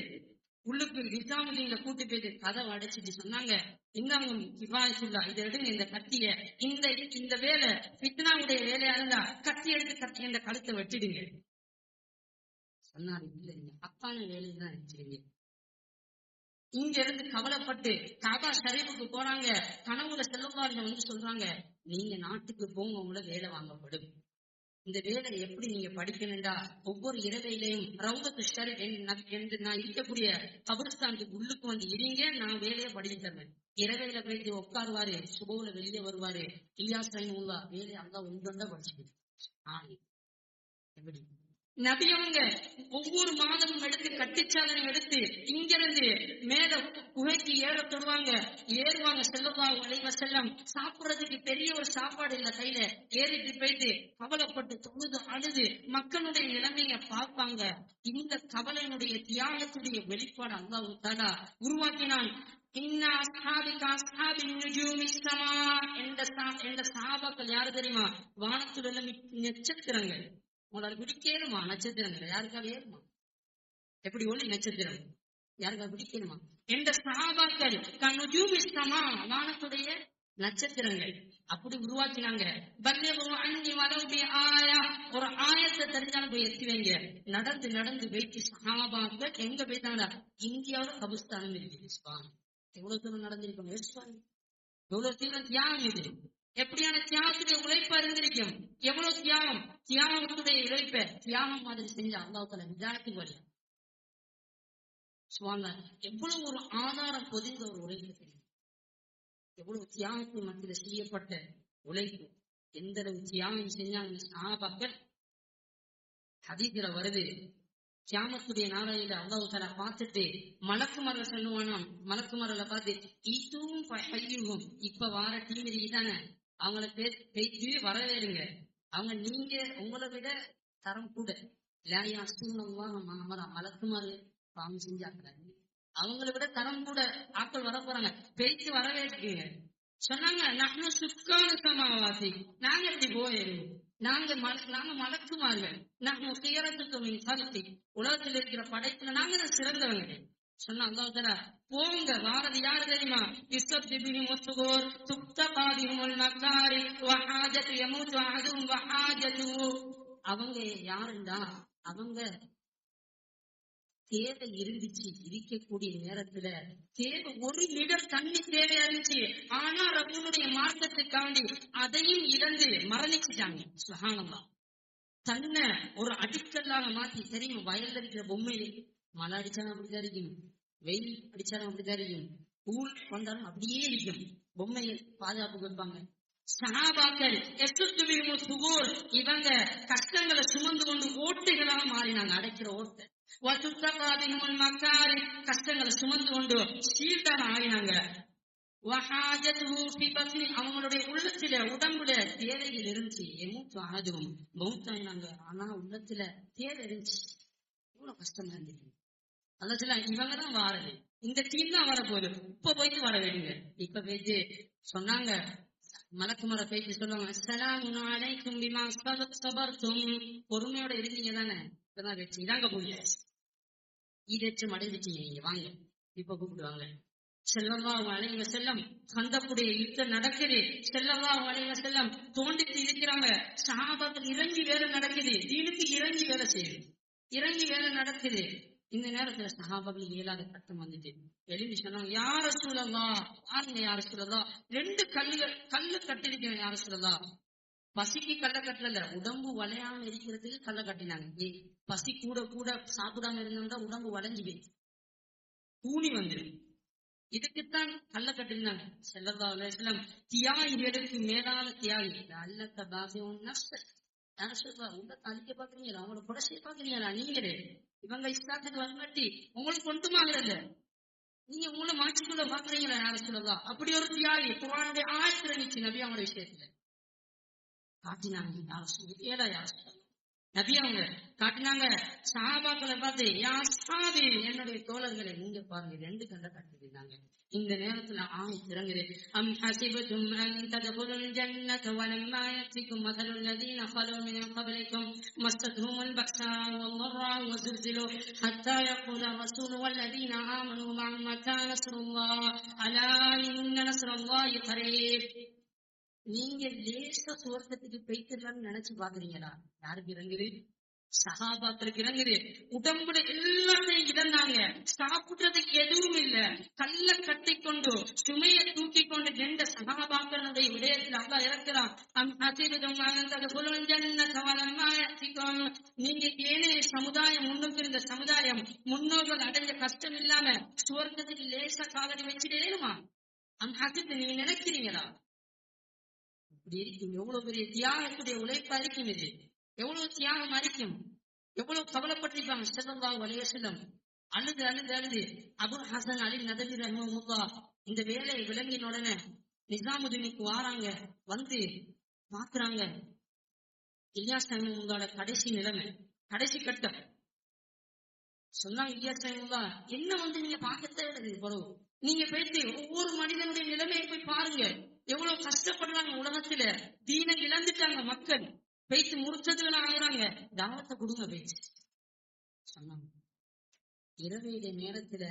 உள்ளுக்கு நிசாமுதீன்ல கூட்டு போயிட்டு கதவை அடைச்சிட்டு சொன்னாங்க, இந்தாங்க கிஃபாயத்துல்லாஹ், இதை எடுங்க, இந்த கத்திய, இந்த வேலை ஃபித்னாவுடைய வேலையா இருந்தா கத்தி எடுத்து இந்த கழுத்தை வெட்டிடுங்க சொன்னாரு. இல்ல, நீங்க அப்பான வேலையை தான் நினைச்சிருங்க. இங்க இருந்து கவலைப்பட்டு காபா ஷரீஃபுக்கு போறாங்க. கனவுல செல்லவாரிங்க வந்து சொல்றாங்க, நீங்க நாட்டுக்கு போங்க, உங்களை வேலை வாங்கப்படும். இந்த வேலை எப்படி நீங்க படிக்கணும்டா, ஒவ்வொரு இரவையிலையும் ரவுதத்து ஷரீஃப் என்று நான் இருக்கக்கூடிய கபர்ஸ்தானுக்கு உள்ளுக்கு வந்து இருங்க, நான் வேலையை படிச்சு தருவேன். இரவையில போயிட்டு உட்காருவாரு, சுபவுல வெளியே வருவாரு. இலியாஸ் ரஹ்மத்துல்லாஹ் வேலையை அல்லாஹ் ஒன்றா படிச்சுட்டு எப்படி நபி அவங்க ஒவ்வொரு மாதமும் எடுத்து கட்டிச்சாதனை எடுத்து இங்கிருந்து மேல குகைக்கு ஏற தொடுவாங்க. ஏறுவாங்க. ஸல்லல்லாஹு அலைஹி வஸல்லம் சாப்பிடுறதுக்கு பெரிய ஒரு சாப்பாடு இல்ல கையில. ஏறிட்டு போயிட்டு கவலைப்பட்டு தொழுது அழுது மக்களுடைய நிலைமைய பார்ப்பாங்க. இந்த கவலையினுடைய தியாகத்துடைய வெளிப்பாடு அல்லாஹ் தஆலா உருவாக்கினான். என்ற சஹாபாக்கள் யாரு தெரியுமா? வானத்துல நட்சத்திரங்கள். உங்களால் பிடிக்கணுமா நட்சத்திரங்கள்? யாருக்காக ஏறுமா? எப்படி ஒளி நட்சத்திரம் யாருக்காக பிடிக்கணுமா? என்ற சஹாபாக்கள் வானத்துடைய நட்சத்திரங்கள் அப்படி உருவாக்கினாங்க. ஒரு ஆயத்தை தெரிஞ்சாலும் போய் எத்தி வைங்க. நடந்து நடந்து போயிட்டு சஹாபாக்கள் எங்க போயிட்டாங்க? இந்தியாவோட கபுஸ்தானம் இருக்கு. எவ்வளவு தூரம் நடந்திருக்கோம்? எவ்வளவு தூரம் தியாகம் இது. எப்படியான தியாகத்துடைய உழைப்பா இருந்திருக்கும். எவ்வளவு தியாகம், தியாகத்துடைய உழைப்ப தியாகம் மாதிரி செஞ்ச அல்லாஹ் தஆலா விதானத்துக்கு வழி. சுப்ஹானல்லாஹ், எவ்வளவு ஒரு ஆதாரம் பொதிந்த ஒரு உழைப்பு தெரியும். எவ்வளவு தியாகத்தின் மத்தியில செய்யப்பட்ட உழைப்பு. எந்த அளவு தியாகம் செஞ்சாங்க சஹாபாக்கள். ஹதீஸ்ல வருது, கியாமத்துடைய நாளையில அல்லாஹ் தஆலா பார்த்துட்டு மலக்குமார்கள் சொல்லுவானாம். மலக்குமார்களை பார்த்து இதுவும் பையுகும், இப்ப வார டீம் இருக்குதானே, அவங்கள பேசி வரவேறுங்க. அவங்க நீங்க உங்களை விட தரம் கூட மலக்குமாறு பாவம் செஞ்சாக்குறாங்க. அவங்களை விட தரம் கூட ஆட்கள் வர போறாங்க. பேசி வரவேற்குங்க சொன்னாங்க. நாங்க சுக்கான சமாவாசி, நாங்க எப்படி போயிருவோம்? நாங்க மலக்குமார்கள். நாங்க கருத்தி உலகத்தில் இருக்கிற படைப்புல நாங்க தான் சிறந்தவங்க சொன்னா அல்லாஹ் தஆலா போங்க. வாரது யாரு தெரியுமா? அவங்க யாருண்டா? அவங்க தேவை இருந்துச்சு. இருக்கக்கூடிய நேரத்துல தேவை 1 லிட்டர் தண்ணி தேவையா இருந்துச்சு. ஆனா ரப்பனுடைய மார்க்கத்துக்காண்டி அதையும் இழந்து மரணிச்சுட்டாங்க. சுப்ஹானல்லாஹ். தன்னை ஒரு அடிக்கல்லாக மாத்தி, தெரியும் வயல்ல இருக்கிற பொம்மையிலே மழை அடிச்சாலும் அப்படிதான் இருக்கும், வெயில் அடிச்சாலும் அப்படிதான் இருக்கும், கூழ் வந்தாலும் அப்படியே இருக்கும். பொம்மையை பாதுகாப்பு வைப்பாங்க. சஹாபாக்கள் இவங்க கஷ்டங்களை சுமந்து கொண்டு ஓட்டைகளாக மாறினாங்க. அடைக்கிற ஓட்டை கஷ்டங்களை சுமந்து கொண்டு ஷீல்டான ஆகினாங்க. அவங்களுடைய உள்ளத்துல உடம்புல தேவைகள் இருந்துச்சு, அதுவும் மௌத்தாயினாங்க. ஆனா உள்ளத்துல தேவை இருந்துச்சு. இவ்வளவு கஷ்டமா இருந்துச்சு. அதான் சொல்ல இவங்கதான் வாரது, இந்த டீம் தான் வரப்போகுது, இப்ப போயிட்டு வர வேணுங்க. இப்ப போயிட்டு சொன்னாங்க, மலக்குமார போயிட்டு சொல்லுவாங்க, அஸ்ஸலாமு அலைக்கும் பிமா ஸபர்தும், பொறுமையோட இருந்தீங்க தானே, இப்பதான் வச்சு இதாங்க போய் ஈடேற்றம் அடைஞ்சிட்டீங்க, நீங்க வாங்க. இப்ப கூப்பிடுவாங்க. ஸல்லல்லாஹு அலைஹி வஸல்லம் கந்தக்குடைய யுத்தம் நடக்குது. ஸல்லல்லாஹு அலைஹி வஸல்லம் தோண்டிட்டு இருக்கிறாங்க. சஹாபாக்கள் இறங்கி வேலை நடக்குது, தீனுக்கு இறங்கி வேலை செய்யுது, இறங்கி வேலை நடக்குது. இந்த நேரத்துல சஹாபாக்கள் இயலாத கட்டம் வந்துட்டு எழுதி சொன்னாங்க, யா ரசூலல்லாஹ், பாருங்க யா ரசூலல்லாஹ், 2 கல்லு கட்டிருக்கேன் யா ரசூலல்லாஹ். பசிக்கு கல்ல கட்டல, உடம்பு வளையாம இருக்கிறதுக்கு கல்ல கட்டினாங்க. பசி கூட கூட சாப்பிடாம இருந்தோம்னா உடம்பு வளைஞ்சு போய் தூணி வந்துடும், இதுக்குத்தான் கல்ல கட்டிருந்தாங்க. ஸல்லல்லாஹு அலைஹி வஸல்லம் தியாகிகளுக்கு மேலான தியாகி, அல்லக பாசிஉன் நஃப்ஸ, யார சொல்றா உங்க அழிக்க பாக்குறீங்களா, அவங்களோட புடசைய பாக்குறீங்களா, நீங்களே இவங்க இஸ்லாத்துக்கு வரமாட்டி உங்களுக்கு ஒன்றுமாகல, நீங்க உங்களை மாற்றிக்கொள்ள பாக்குறீங்களா யார சொல்லலாம். அப்படி ஒரு தியாகி குர்ஆனுடைய ஆயத்து இருந்துச்சு நபி அவங்க விஷயத்துல காட்டினாங்க. யார சொல்லி ஏடா யார சொல்லலாம், நபி அவங்க காட்டினாங்க. சஹாபாக்களை பார்த்து, யா அஸ்ஹாபி, என்னுடைய தோழர்களை நீங்க பாருங்க, 2 கல்ல கட்டிருந்தாங்க. இந்த நேரத்துல ஆயத்து இறங்குது, அம் ஹஸிபதும் அன் தத்குலுல் ஜன்னத வலம்மா யஅதிகும் மஸலுல் லதீன ഖலூ மின் क़ப்லிகும் மஸ்ஸத்ஹுமுல் பக்ஸாஉ வல்-ضراء வஸுல்ஸிலூ ஹத்தா யகூல الرسول والذين آمنوا معه متى نصر الله ألا إن نصر الله قريب. நீங்க லேச சுவர்க்கத்துக்கு போய்த்திடலாம்னு நினைச்சு பாக்குறீங்களா? யாருக்கு இறங்குது? சஹாபாக்களுக்கு இறங்குது. உடம்புல எல்லாத்தையும் இழந்தாங்க, சாப்பிடுறதுக்கு எதுவும் இல்ல. கல்ல கட்டி கொண்டு சுமையை தூக்கி கொண்டு 2 சஹாபாக்களுடைய விடயத்தில் அல்லாஹ் இறக்கிறான். நீங்க ஏனைய சமுதாயம், முன்னுக்கு இருந்த சமுதாயம், முன்னோர்கள் அடைஞ்ச கஷ்டம் இல்லாம சுவர்க்கத்துக்கு லேச காலடி வச்சுட்டேனுமா? நீங்க நினைக்கிறீங்களா? இப்படி இருக்கும். எவ்வளவு பெரிய தியாகத்துடைய உழைப்பா இருக்கும் இது, எவ்வளவு தியாகம் அரிக்கும், எவ்வளவு கவலைப்பட்டிருப்பாங்க. ஸல்லல்லாஹு அலைஹி வஸல்லம் அழுது அழுது அழுது அபுல் ஹசன் அலி நதவி ரஹ்மத்துல்லாஹ் இந்த வேலையை விளங்கின உடனே நிசாமுதீனுக்கு வாராங்க. வந்து பாக்குறாங்க, இலியாஸ் ரஹ்மத்துல்லாஹோட கடைசி நிலைமை, கடைசி கட்டம். சொன்னாங்க, இலியாஸ் ரஹ்மத்துல்லாஹ் என்ன வந்து நீங்க பார்க்க தேவையில்லை, போறோம் நீங்க போயிட்டு ஒவ்வொரு மனிதனுடைய நிலைமையை போய் பாருங்க, எவ்வளவு கஷ்டப்படுறாங்க உலகத்துல, தீனை இழந்துட்டாங்க மக்கள், பேச்சு முடிச்சதுல ஆகுறாங்க, தாவத்தை கொடுங்க பேச்சு சொன்னாங்க. இரவைய நேரத்துல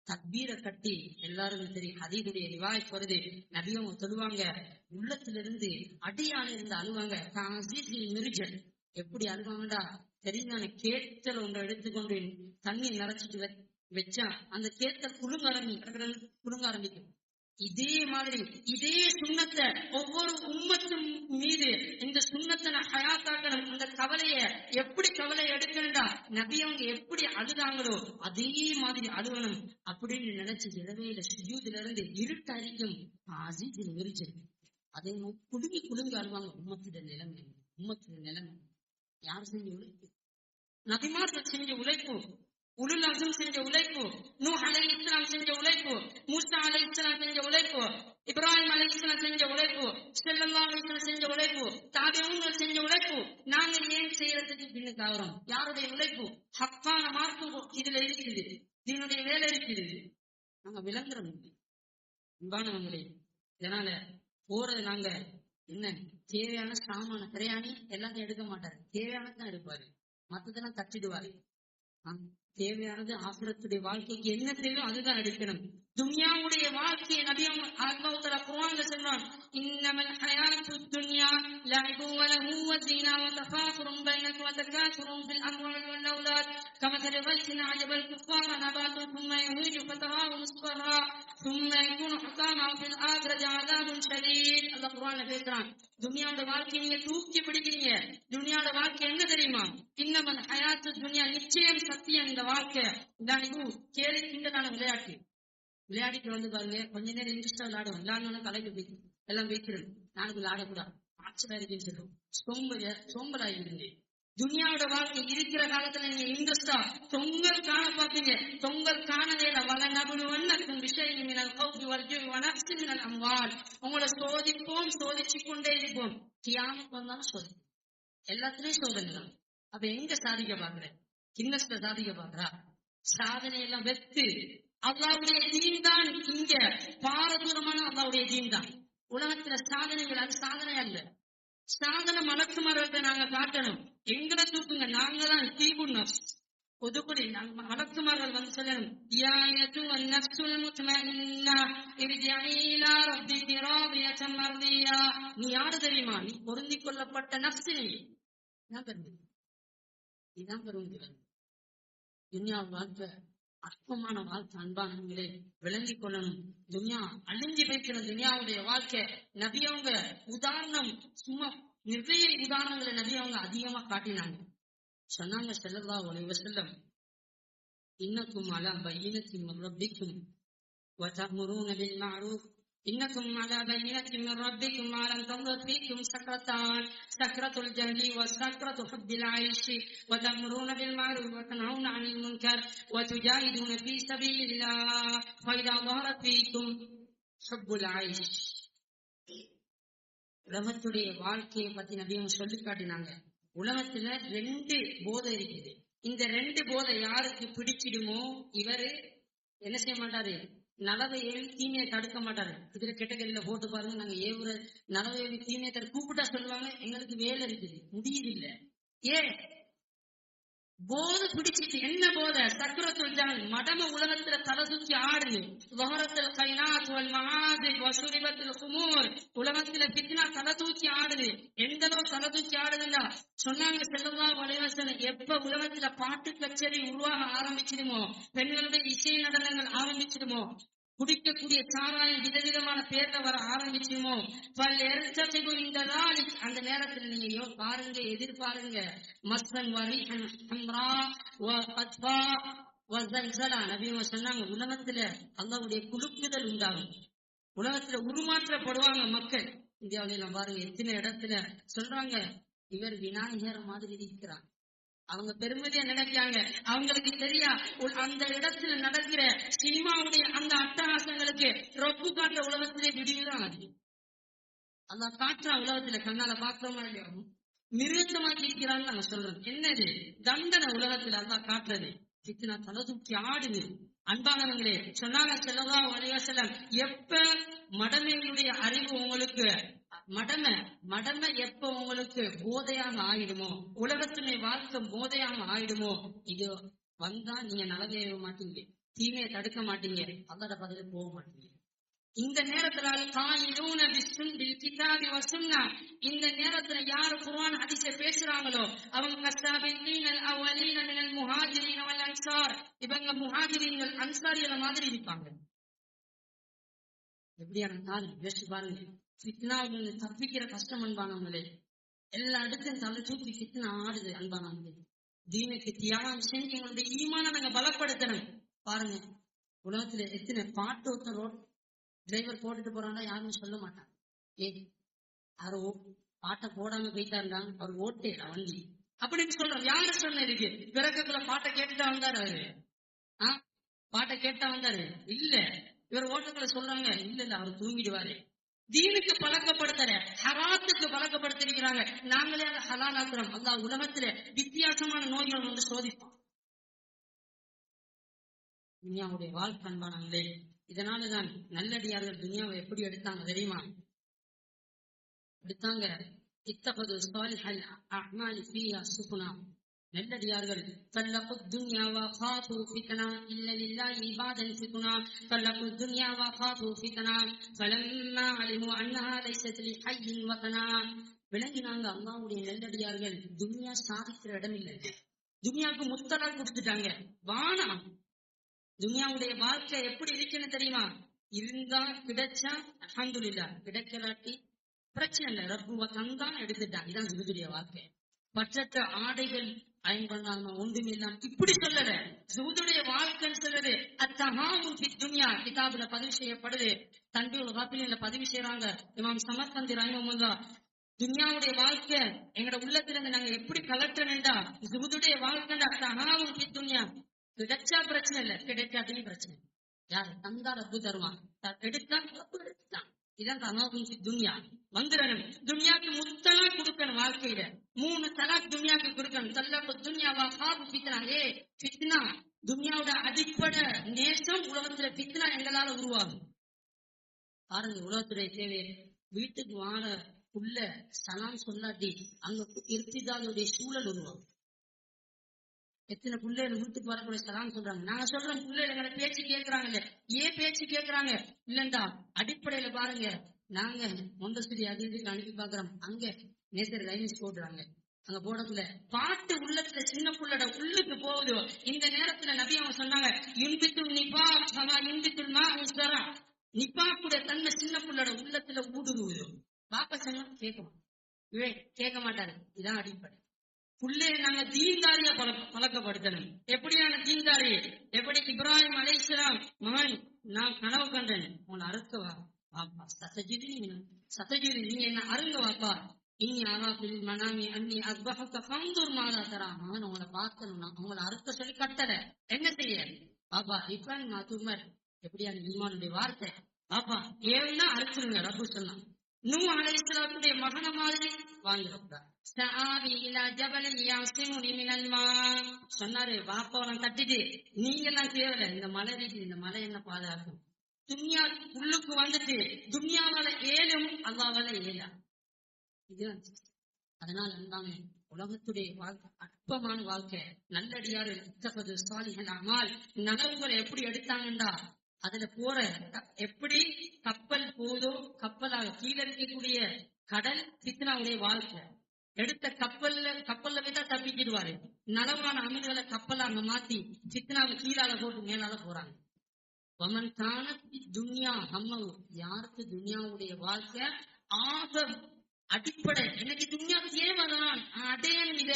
தக்பீரை கட்டி, எல்லாருக்கும் தெரியும் ஹதீதுடைய ரிவாயத் வருது, நபியும் சொல்லுவாங்க, உள்ளத்திலிருந்து அடியான இருந்து அழுவாங்க. மிருஜல் எப்படி அழுவாங்கடா தெரியுதான, கேட்டல் ஒன்றை எடுத்துக்கொண்டு தண்ணி நிறைச்சிட்டு வச்சா அந்த கேட்டல் குழுங்க ஆரம்பிக்கும். இதே மாதிரி இதே சுண்ணத்தை ஒவ்வொரு உம்மத்தும் மீது இந்த சுண்ணத்தை ஹயாத்தாக்கணும். இந்த கவலைய எப்படி கவலை எடுக்கணும்டா, நபி அவங்க எப்படி அழுதாங்களோ அதே மாதிரி அழுவணும் அப்படின்னு நினைச்சு இரவையில சுஜூதுல இருந்து இருட்டு அரிக்கும் அசீஸில் விரிச்சு அதே குலுங்கி குலுங்கி அழுவாங்க. உம்மத்துடைய நிலைமை, உம்மத்துடைய நிலைமை யார் செஞ்ச உழைப்பு? நபிமார்கள் செஞ்ச உழைப்பு, உலுல் அஸ்ம் செஞ்ச உழைப்பு, நூஹ் அலைஹிஸ்ஸலாம் செஞ்ச உழைப்பு, மூசா அலைஹிஸ்ஸலாம் செஞ்ச உழைப்பு, இப்ராஹிம் அலைஹிஸ்ஸலாம் செஞ்ச உழைப்பு, ஸல்லல்லாஹு அலைஹி வஸல்லம் செஞ்ச உழைப்பு, தாபிஊன்கள் செஞ்ச உழைப்பு. நாங்க ஏன் செய்யறதுக்கு பின்னுக்கு ஆகிறோம்? யாருடைய உழைப்பு? ஹக்கான மார்க்கு இதுல இருக்குது, இதனுடைய வேலை இருக்குது, நாங்க விளங்குறோம் அன்பானவங்களே. இதனால போறது நாங்க என்ன தேவையான சாமான பிரயாணி எல்லாத்தையும் எடுக்க மாட்டாரு, தேவையானதான் எடுப்பாரு, மத்ததெல்லாம் தட்டிடுவாரு. தேவையானது ஆகிரத்துடைய வாழ்க்கைக்கு என்ன தேவையோ அதுதான் எடுக்கணும். துன்யாவுடைய வாழ்க்கையை நபி அல்லாஹ் தஆலா குர்ஆன்ல சொல்றான், இன்னமல் ஹயாத்துத் துன்யா லஅபுன் வ லஹு வ ஸீனா வ தஃபாகுரும் பைனக்கும் வ தகாசுரும் ஃபில் அம்வாலி வல் அவ்லாத் கமஸலி ghaythin அஜபல் குஃபார நபாது ثم يهيج فتراه مصفرا ثم يكون حطاما في الآخرة عذاب شديد. அல்லாஹ் குர்ஆன்ல பேசுறான், துன்யாவோட வாழ்க்கையை நீங்க தூக்கி பிடிக்கிறீங்க. துன்யாவோட வாழ்க்கை என்ன தெரியுமா? இன்னமல் ஹயாத்துத் துன்யா, நிச்சயம் சத்தியம் இந்த வாழ்க்கை கேலி கிண்டலான விளையாட்டு. விளையாடிட்டு வந்து பாருங்க, கொஞ்ச நேரம் இன்ட்ரெஸ்டா விளையாடும், விளையாடணும் தலைக்கு போய் எல்லாம் வைக்கிறது, நாளைக்கு விளையாடக்கூடாது, ஆச்சரியம் சொல்லும், சோம்பலாகிடுங்க. துனியாவோட வாழ்க்கை இருக்கிற காலத்துல நீங்க இன்ட்ரெஸ்டா தொங்கல் காண பாப்பீங்க. தொங்கல் காணவேல வல நபுடு வண்ணக்கும் விஷயம் கௌபி வர்ஜு வனப்சின் அம்வால். உங்களை சோதிப்போம், சோதிச்சு கொண்டே இருப்போம். கியாமத் வந்தாலும் சோதிப்போம். எல்லாத்துலயும் சோதனை தான். அப்ப எங்க சாதிக்க பாக்குற? கின்னஸ்ல சாதிக்க பாக்குறா? சாதனை எல்லாம் வெத்து அல்லாவுடைய தீன் தான். இங்க பாரதூரமான அல்லாவுடைய தீன் தான். உலகத்துல சாதனைகள் அது சாதனை அல்ல. சாதனை மலக்குமார்களை நாங்க காட்டணும். எங்கட தூக்குங்க, நாங்க தான் தீபுண்ணம் ஒதுக்குடி. மலக்குமார்கள் வந்து சொல்லணும், நீ யாரு தெரியுமா? நீ பொருந்திக் கொள்ளப்பட்ட நப்சினி. இதுதான் பெருந்துகள். துன்யா வாழ்க்கை அற்பமான வாழ்க்கை. அன்பானவங்களே விளங்கிக் கொள்ளணும். துன்யா அழிஞ்சு வைக்கிற துன்யாவுடைய வாழ்க்கை. நபி அவங்க உதாரணம் சும்மா நிறைய உதாரணங்களை நபி அவங்க அதிகமா காட்டினாங்க. சொன்னாங்க ஸல்லல்லாஹு அலைஹி வஸல்லம், இன்னக்கும் அலா பையினத்தின் மின் ரப்பிக்கும் வ தஅமுரூன பில் மஅரூஃப் இன்னக்கும் அலா பையினத்தின் மின் ரப்பிக்கும் மா லம் தம்ர் ஃபீக்கும் சக்ரத்தான் சக்ரத்துல் ஜஹலி வ சக்ரத்து ஹுப்பில் ஐஷி வ தஅமுரூன பில் மஅரூஃப் வ தன்ஹவுன அனில் முன்கர் வ துஜாஹிதூன ஃபீ ஸபீலில்லாஹ் ஃபைதா ظهرت ஃபீக்கும் ஹுப்புல் ஐஷ். உலகத்துடைய வாழ்க்கையை பத்தி நபியும் சொல்லி காட்டினாங்க. உலகத்துல 2 போதை இருக்குது. இந்த 2 போதை யாருக்கு பிடிச்சிடுமோ இவரு என்ன செய்ய மாட்டாரு? நலவை ஏவி தீமையை தடுக்க மாட்டாரு. இதுல கெட்டகரியில போட்டு பாருங்க. நாங்க ஏவுற நலவை ஏவி தீமையை கூப்பிட்டா சொல்லுவாங்க, எங்களுக்கு வேலை இருக்குது, முடியுது இல்ல. ஏன் போதை பிடிச்சிட்டு? என்ன போதை? சக்கரத்துல் ஜஹல். மடம உலகத்துல தலை தூக்கி ஆடுது. ظهرتல் கைனாத் வல் மஆதில் வசுரிபத்துல் குமூர். உலகத்துல ஃபித்னா தலை தூக்கி ஆடுது. எந்த அளவு தலை தூக்கி ஆடுதுன்னா சொன்னாங்க ஸல்லல்லாஹு அலைஹி வஸல்லம், எப்ப உலகத்துல பாட்டு கச்சேரி உருவாக ஆரம்பிச்சிடுமோ, பெண்களுடைய இசை நடனங்கள் ஆரம்பிச்சிடுமோ, குடிக்கக்கூடிய சாராயம் விதவிதமான பேர்ல வர ஆரம்பிச்சுமோ, அந்த நேரத்துல நீங்க பாருங்க, எதிர்பாருங்க. மஸ்தன் வரிஹன் ஹம்ரா வ அத்பா வ ஸல்ஸலா. நபியவங்க சொன்னாங்க, உலகத்துல அல்லாஹ்வுடைய குலுக்குதல் உண்டாகும். உலகத்துல உருமாற்றப்படுவாங்க மக்கள். இந்தியாவில எல்லாம் பாருங்க, எத்தனை இடத்துல சொல்றாங்க, இவர் விநாயகர் மாதிரி இருக்கிறார். அவங்க பெருமதியா நினைக்கிறாங்க. அவங்களுக்கு தெரியா அந்த இடத்துல நடக்கிற சினிமாவுடைய அந்த அட்டகாசங்களுக்கு ரொப்பு காட்டுற உலகத்திலே விடிவுதான் அது. அந்த காட்டுற உலகத்துல கண்ணால பாக்குறோமா இல்லையா? மிருகத்தமாக்கி இருக்கிறான்னு நாங்க சொல்றோம். என்னது தண்டனை உலகத்துல அதான் காட்டுறது. ஃபித்னா தலை தூக்கி ஆடுது. அன்பானவங்களே சொன்னாங்க ஸல்லல்லாஹு அலைஹி வஸல்லம், எப்ப மடமையுடைய அறிவு உங்களுக்கு மடமை எப்ப உங்களுக்கு போதையாக ஆயிடுமோ, உலகத்துடைய வாழ்க்கை போதையாக ஆயிடுமோ, இது வந்தா நீங்க நலவைய மாட்டீங்க, தீமையை தடுக்க மாட்டீங்க, அதோட பதில போக மாட்டீங்க. இந்த நேரத்துல இந்த நேரத்துல யாரு குர்ஆன் ஹதீஸை பேசுறாங்களோ அவங்க இவங்க முஹாஜிரீன்கள் அன்சாரிகள மாதிரி இருப்பாங்க. எப்படியான காலம் யோசிச்சு பாருங்க. ஃபித்னாவுல தப்பிக்கிற கஷ்டம் அன்பானவங்களே. எல்லா இடத்தையும் தலை தூக்கி ஃபித்னா ஆடுது அன்பானவங்களே. தீனுக்கு தியாகம் செஞ்சு எங்களுடைய ஈமான நாங்க பலப்படுத்தணும். பாருங்க உலகத்துல எத்தனை பாட்டு ஒருத்தர் டிரைவர் போட்டுட்டு போறான்னா யாருன்னு சொல்ல மாட்டாங்க. யாரோ பாட்டை போடாம போயிட்டாருந்தா அவர் ஓட்டேடா வண்டி அப்படின்னு சொல்றோம். யாரு சொன்னதுக்கு? பிறக்கத்துல பாட்டை கேட்டுட்டா வந்தாரு அவரு. பாட்டை கேட்டா வந்தாரு இல்ல. இவர் ஓட்டத்துல சொல்றாங்க இல்ல அவர் தூங்கிடுவாரு. தீனுக்கு பழக்கப்படுத்துற ஹராத்துக்கு பழக்கப்படுத்திருக்கிறாங்க. நாங்களே அதை ஹலால் ஆக்குறோம். அல்லாஹ் உலகத்துல வித்தியாசமான நோய்கள் வந்து சோதிப்போம். துன்யாவுடைய வாழ்க்கை அன்பானங்களே. இதனாலதான் நல்லடியார்கள் துன்யாவை எப்படி எடுத்தாங்க தெரியுமா? எடுத்தாங்க இத்தகது ஸாலிஹல் அஅமாலி ஃபீஹா சுஃபுனா. நல்லடியார்கள் தல்லகு துன்யா வ காஃபு ஃபித்னா இல்ல லில்லாஹி இபாதன் ஃபித்னா தல்லகு துன்யா வ காஃபு ஃபித்னா ஃபலம்மா அலிமு அன்னஹா லைஸத் லிஹய்யின் வதனா. விளங்கினாங்க அல்லாஹ்வுடைய நல்லடியார்கள் துன்யா சாதிக்கிற இடம் இல்லை. துன்யாவுக்கு முத்தலா கொடுத்துட்டாங்க. வானம் துன்யாவுடைய வாழ்க்கை எப்படி இருக்குன்னு தெரியுமா? இருந்தா கிடைச்சா அல்ஹம்துலில்லாஹ், கிடைக்கலாட்டி பிரச்சனை இல்லை, ரப்புவ தந்தான் எடுத்துட்டான். இதான் ஜுஹுதுடைய வாழ்க்கை. பற்றற்ற ஆடைகள் ஐம்பண்ணாம ஒன்றும் இல்லாம இப்படி சொல்லல. ஜுஹுதுடைய வாழ்க்கைன்னு சொல்லுது அத்தஹாவுன் ஃபி துன்யா கிதாபுல பதிவு செய்யப்படுது. தன்பியுல் காஃபிலின்ல பதிவு செய்யறாங்க. இமாம் சமர்கந்தி ரஹிமஹுல்லாஹ் துன்யாவுடைய வாழ்க்கை எங்கட உள்ளத்துல இருந்து நாங்க எப்படி கலட்டணும்டா ஜுஹுதுடைய வாழ்க்கைண்டா தஹாவும் ஃபி துன்யா. கிடைச்சா பிரச்சனை இல்ல, கிடைக்காதையும் பிரச்சனை. யாரு தந்தா ரப்பு தருவான், எடுத்தா ரப்பு எடுத்தான். இதான் தஹாவும் ஃபி துன்யா. வந்துடணும் துன்யாக்கு முத்தலா கொடுக்கணும். வாழ்க்கையில 3 தலாக் துன்யாக்கு கொடுக்கணும். தல்லாக்கு துன்யாவா காபு ஃபித்னா. ஃபித்னா துன்யாவோட அடிப்படை நேசம். உலகத்துல ஃபித்னா எங்களால உருவாகும். பாருங்க உலகத்துடைய தேவை. வீட்டுக்கு வாழ உள்ள சலாம் சொல்லாட்டி அங்க இருத்திதாலுடைய சூழல் உருவாகும். எத்தனை பிள்ளைகள் வீட்டுக்கு வரக்கூடிய சலாம் சொல்றாங்க. நாங்க சொல்றோம் பிள்ளைகளை பேச்சு கேட்கறாங்க. ஏன் பேச்சு கேட்கறாங்க இல்லண்டா அடிப்படையில பாருங்க. நாங்க மொண்டஸ்டடி அதிகாரிக்கு அனுப்பி பாக்குறோம். அங்க நேசர் லைன்ஸ் போடுறாங்க. அங்க போடக்குள்ள பாட்டு உள்ளத்துல சின்ன புள்ளட உள்ளுக்கு போகுது. இந்த நேரத்துல நபி அவங்க சொன்னாங்க இன்பித்துல் நிபா சமா இன்பித்துல் மா உஸ்தரா. நிப்பாக்குடைய தன்மை சின்ன புள்ளட உள்ளத்துல ஊடுருவுது. பாப்பா சொன்னா கேட்க மாட்டாரு. இதான் அடிப்படை. புள்ளே நாங்க தீன்தாரிய பழக்கப்படுத்தணும். எப்படியான தீன்தாரி? எப்படி இப்ராஹிம் அலைஹிஸ்ஸலாம் மகன் நான் கனவு கண்டேன், உன்னை அறுக்கவா பாப்பா சத்தஜிரி நீங்க என்ன அருங்க வாப்பா. இனி ஆராபில் மனாமி அன்னி அக்பஹக ஃபன்துர் மாதா தரா. மகன் உங்களை பார்க்கணும்னா உங்களை அறுக்க சொல்லி கட்டல. என்ன செய்ய பாப்பா? இப்ராஹிம் மாத்துமர் எப்படியான ஈமானுடைய வார்த்தை. பாப்பா ஏன்னா அறுத்துருங்க. ரப்பு சொன்னான். நூஹ் அலைஹிஸ்ஸலாத்துடைய மகன மாதிரி வாழ்ந்துடக்கூடாது. சொன்னாரு பாப்பாவை தட்டிட்டு நீங்க எல்லாம் தேவையில்லை, இந்த மலை இருக்கு, இந்த மலை என்ன பாதுகாக்கும். துன்யா உள்ளுக்கு வந்துட்டு துன்யாவால ஏழும் அல்லாவால ஏழா. இதுதான். அதனால இருந்தாங்க உலகத்துடைய வாழ்க்கை அற்பமான வாழ்க்கை. நல்லடியாரு நனவுகளை எப்படி எடுத்தாங்கண்டா அதுல போற எப்படி கப்பல் போதோ கப்பலாக கீழே இருக்கக்கூடிய கடல் ஃபித்னாவுடைய வாழ்க்கை. எடுத்த கப்பல்ல போய் தான் தப்பிக்கிடுவாரு. நலமான அமல்களை கப்பலாக மாத்தி ஃபித்னாவை கீழால போட்டு மேலால போறாங்க. வமன் கான துன்யா ஹம்மவு. யாருக்கு துன்யாவுடைய வாழ்க்கை ஆக அடிப்படை, எனக்கு துன்யா தேவைதான் அடையணும். இத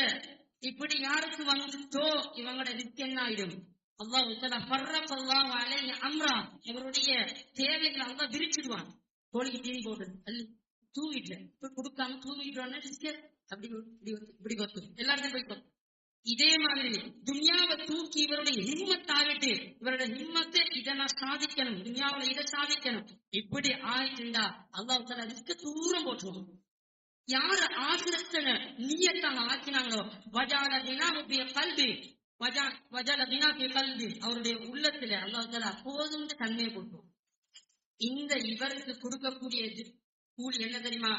இப்படி யாருக்கு வந்துட்டோ இவங்களோட ரிஸ்க் என்ன ஆயிடும்? அல்லாஹ் அம்ரா இவருடைய தேவைகளை அல்லாஹ் விரிச்சிடுவான். கோழிக்கு தீனி போட்டு அல்ல தூங்கிட்டு கொடுக்காம தூங்கிட்டோன்னு அப்படி இப்படி கொத்தும் எல்லாருக்கும் போய் கொத்தும். இதே மாதிரி துன்யாவை தூக்கி இவருடைய ஹிம்மத் ஆகிட்டு இவருடைய ஹிம்மத்தை இதை நான் சாதிக்கணும், துன்யாவில இதை சாதிக்கணும் இப்படி ஆயிட்டுண்டா அல்லாஹ் தஆலா ரிஸ்க தூரம் போட்டுருவோம். யாரு ஆசிரத்தை நீயத்தாங்க ஆக்கினாங்களோ அவருடைய உள்ளத்துல அல்லாஹ் தஆலா போதும் தன்மையை போட்டோம். இந்த இவருக்கு கொடுக்கக்கூடிய கூலி என்ன தெரியுமா?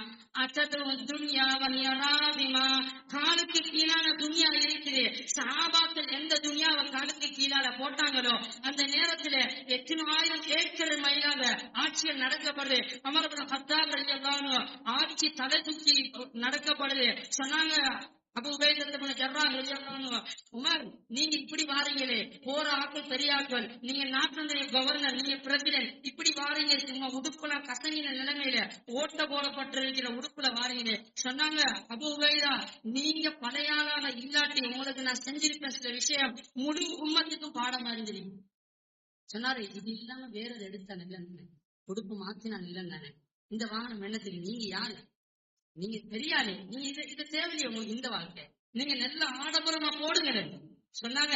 காலுக்கு கீழான துன்யா இருக்குது. சஹாபாக்கள் எந்த துன்யாவை காலுக்கு கீழால போட்டாங்களோ அந்த நேரத்துல 8,000 ஏக்கர் மைலாக ஆட்சிகள் நடக்கப்படுது. உமர் இப்னு கத்தாப் ரலியல்லாஹு அன்ஹு ஆட்சி தலை தூக்கி நடக்கப்படுது. சொன்னாங்க அபூ உபைதா இப்னு ஜர்ராஹ் ரலியல்லாஹு அன்ஹு, உமர் நீங்க இப்படி வாரீங்களே, போற ஆட்கள் பெரிய ஆட்கள், நீங்க நாட்டுடைய கவர்னர், நீங்க பிரசிடென்ட், இப்படி வாரீங்க, சும்மா உடுப்புல கசங்கின நிலைமையில ஓட்ட போடப்பட்டிருக்கிற உடுப்புல வாரீங்களே. சொன்னாங்க அபூ உபைதா நீங்க பழையாளான இல்லாட்டி உங்களுக்கு நான் செஞ்சிருக்கேன் சில விஷயம் முழு உம்மத்துக்கும் பாடம் அறிஞ்சிருக்கீங்க. சொன்னாரு இது இல்லாம வேற எடுத்த நிலன்னு உடுப்பு மாத்தினா நிலம் தானே. இந்த வாகனம் என்னத்துக்கு? நீங்க யாரு? நீங்க பெரியாளே, நீங்க இதை தேவையில்லை உங்களுக்கு இந்த வாழ்க்கை, நீங்க நல்ல ஆடம்பரமா போடுங்க சொன்னாங்க.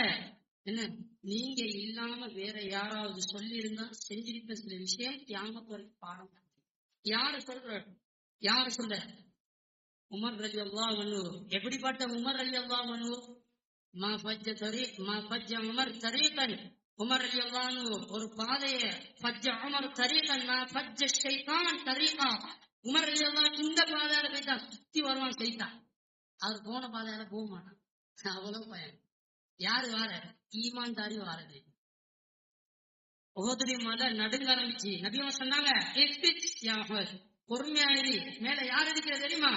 என்ன நீங்க இல்லாம வேற யாராவது சொல்லி இருந்தா செஞ்சிருக்க சில விஷயம் கியாமத் வரைக்கும் பாடம். யாரு சொல்ற? உமர் ரலியல்லாஹு அன்ஹு. எப்படிப்பட்ட உமர் ரலியல்லாஹு அன்ஹு? உமர் தரீகன். உமர் ரலியல்லாஹு அன்ஹு ஒரு பாதைய உமர் தரீகன் ஷைத்தான் தரீகா. உமர் ரலியல்லாஹு அன்ஹு இந்த பாதையால போயிட்டா சுத்தி வருவான் சைத்தான். அவர் போன பாதையால போக மாட்டான். அவ்வளவு பயம். யாரு வார? ஈமான் தாரி வாரது. உஹதுடைய மலை நடுங்க ஆரம்பிச்சு நபியா சொன்னாங்க பொறுமையாயிரு. மேல யார் இருக்கிறது தெரியுமா?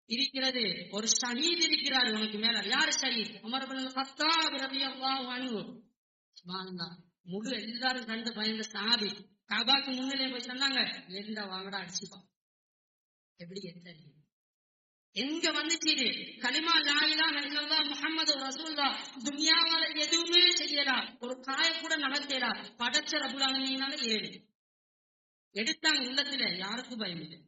இருக்கிறது ஒரு ஷஹீத் இருக்கிறாரு உனக்கு மேல. யாரு ஷஹீத்? உமர் இப்னு கத்தாப் ரலியல்லாஹு அன்ஹு. சுப்ஹானல்லாஹ். முழு எல்லாரும் கண்டு பயந்த சஹாபி. கபாக்கு முன்னிலே போய் சொன்னாங்க எந்த வாங்கடா அடிச்சுப்பான். எப்படி எத்தனை எங்க வந்துச்சு கலிமா லா இலாஹ இல்லல்லாஹ் முஹம்மது ரசூலுல்லாஹ். துன்யாவால எதுவுமே செய்யலாம், ஒரு காய கூட நகர்த்தலாம். படைச்ச ரப்புல் ஆலமீனால 7 எடுத்தாங்க உள்ளத்துல. யாருக்கும் பயம் இல்லை.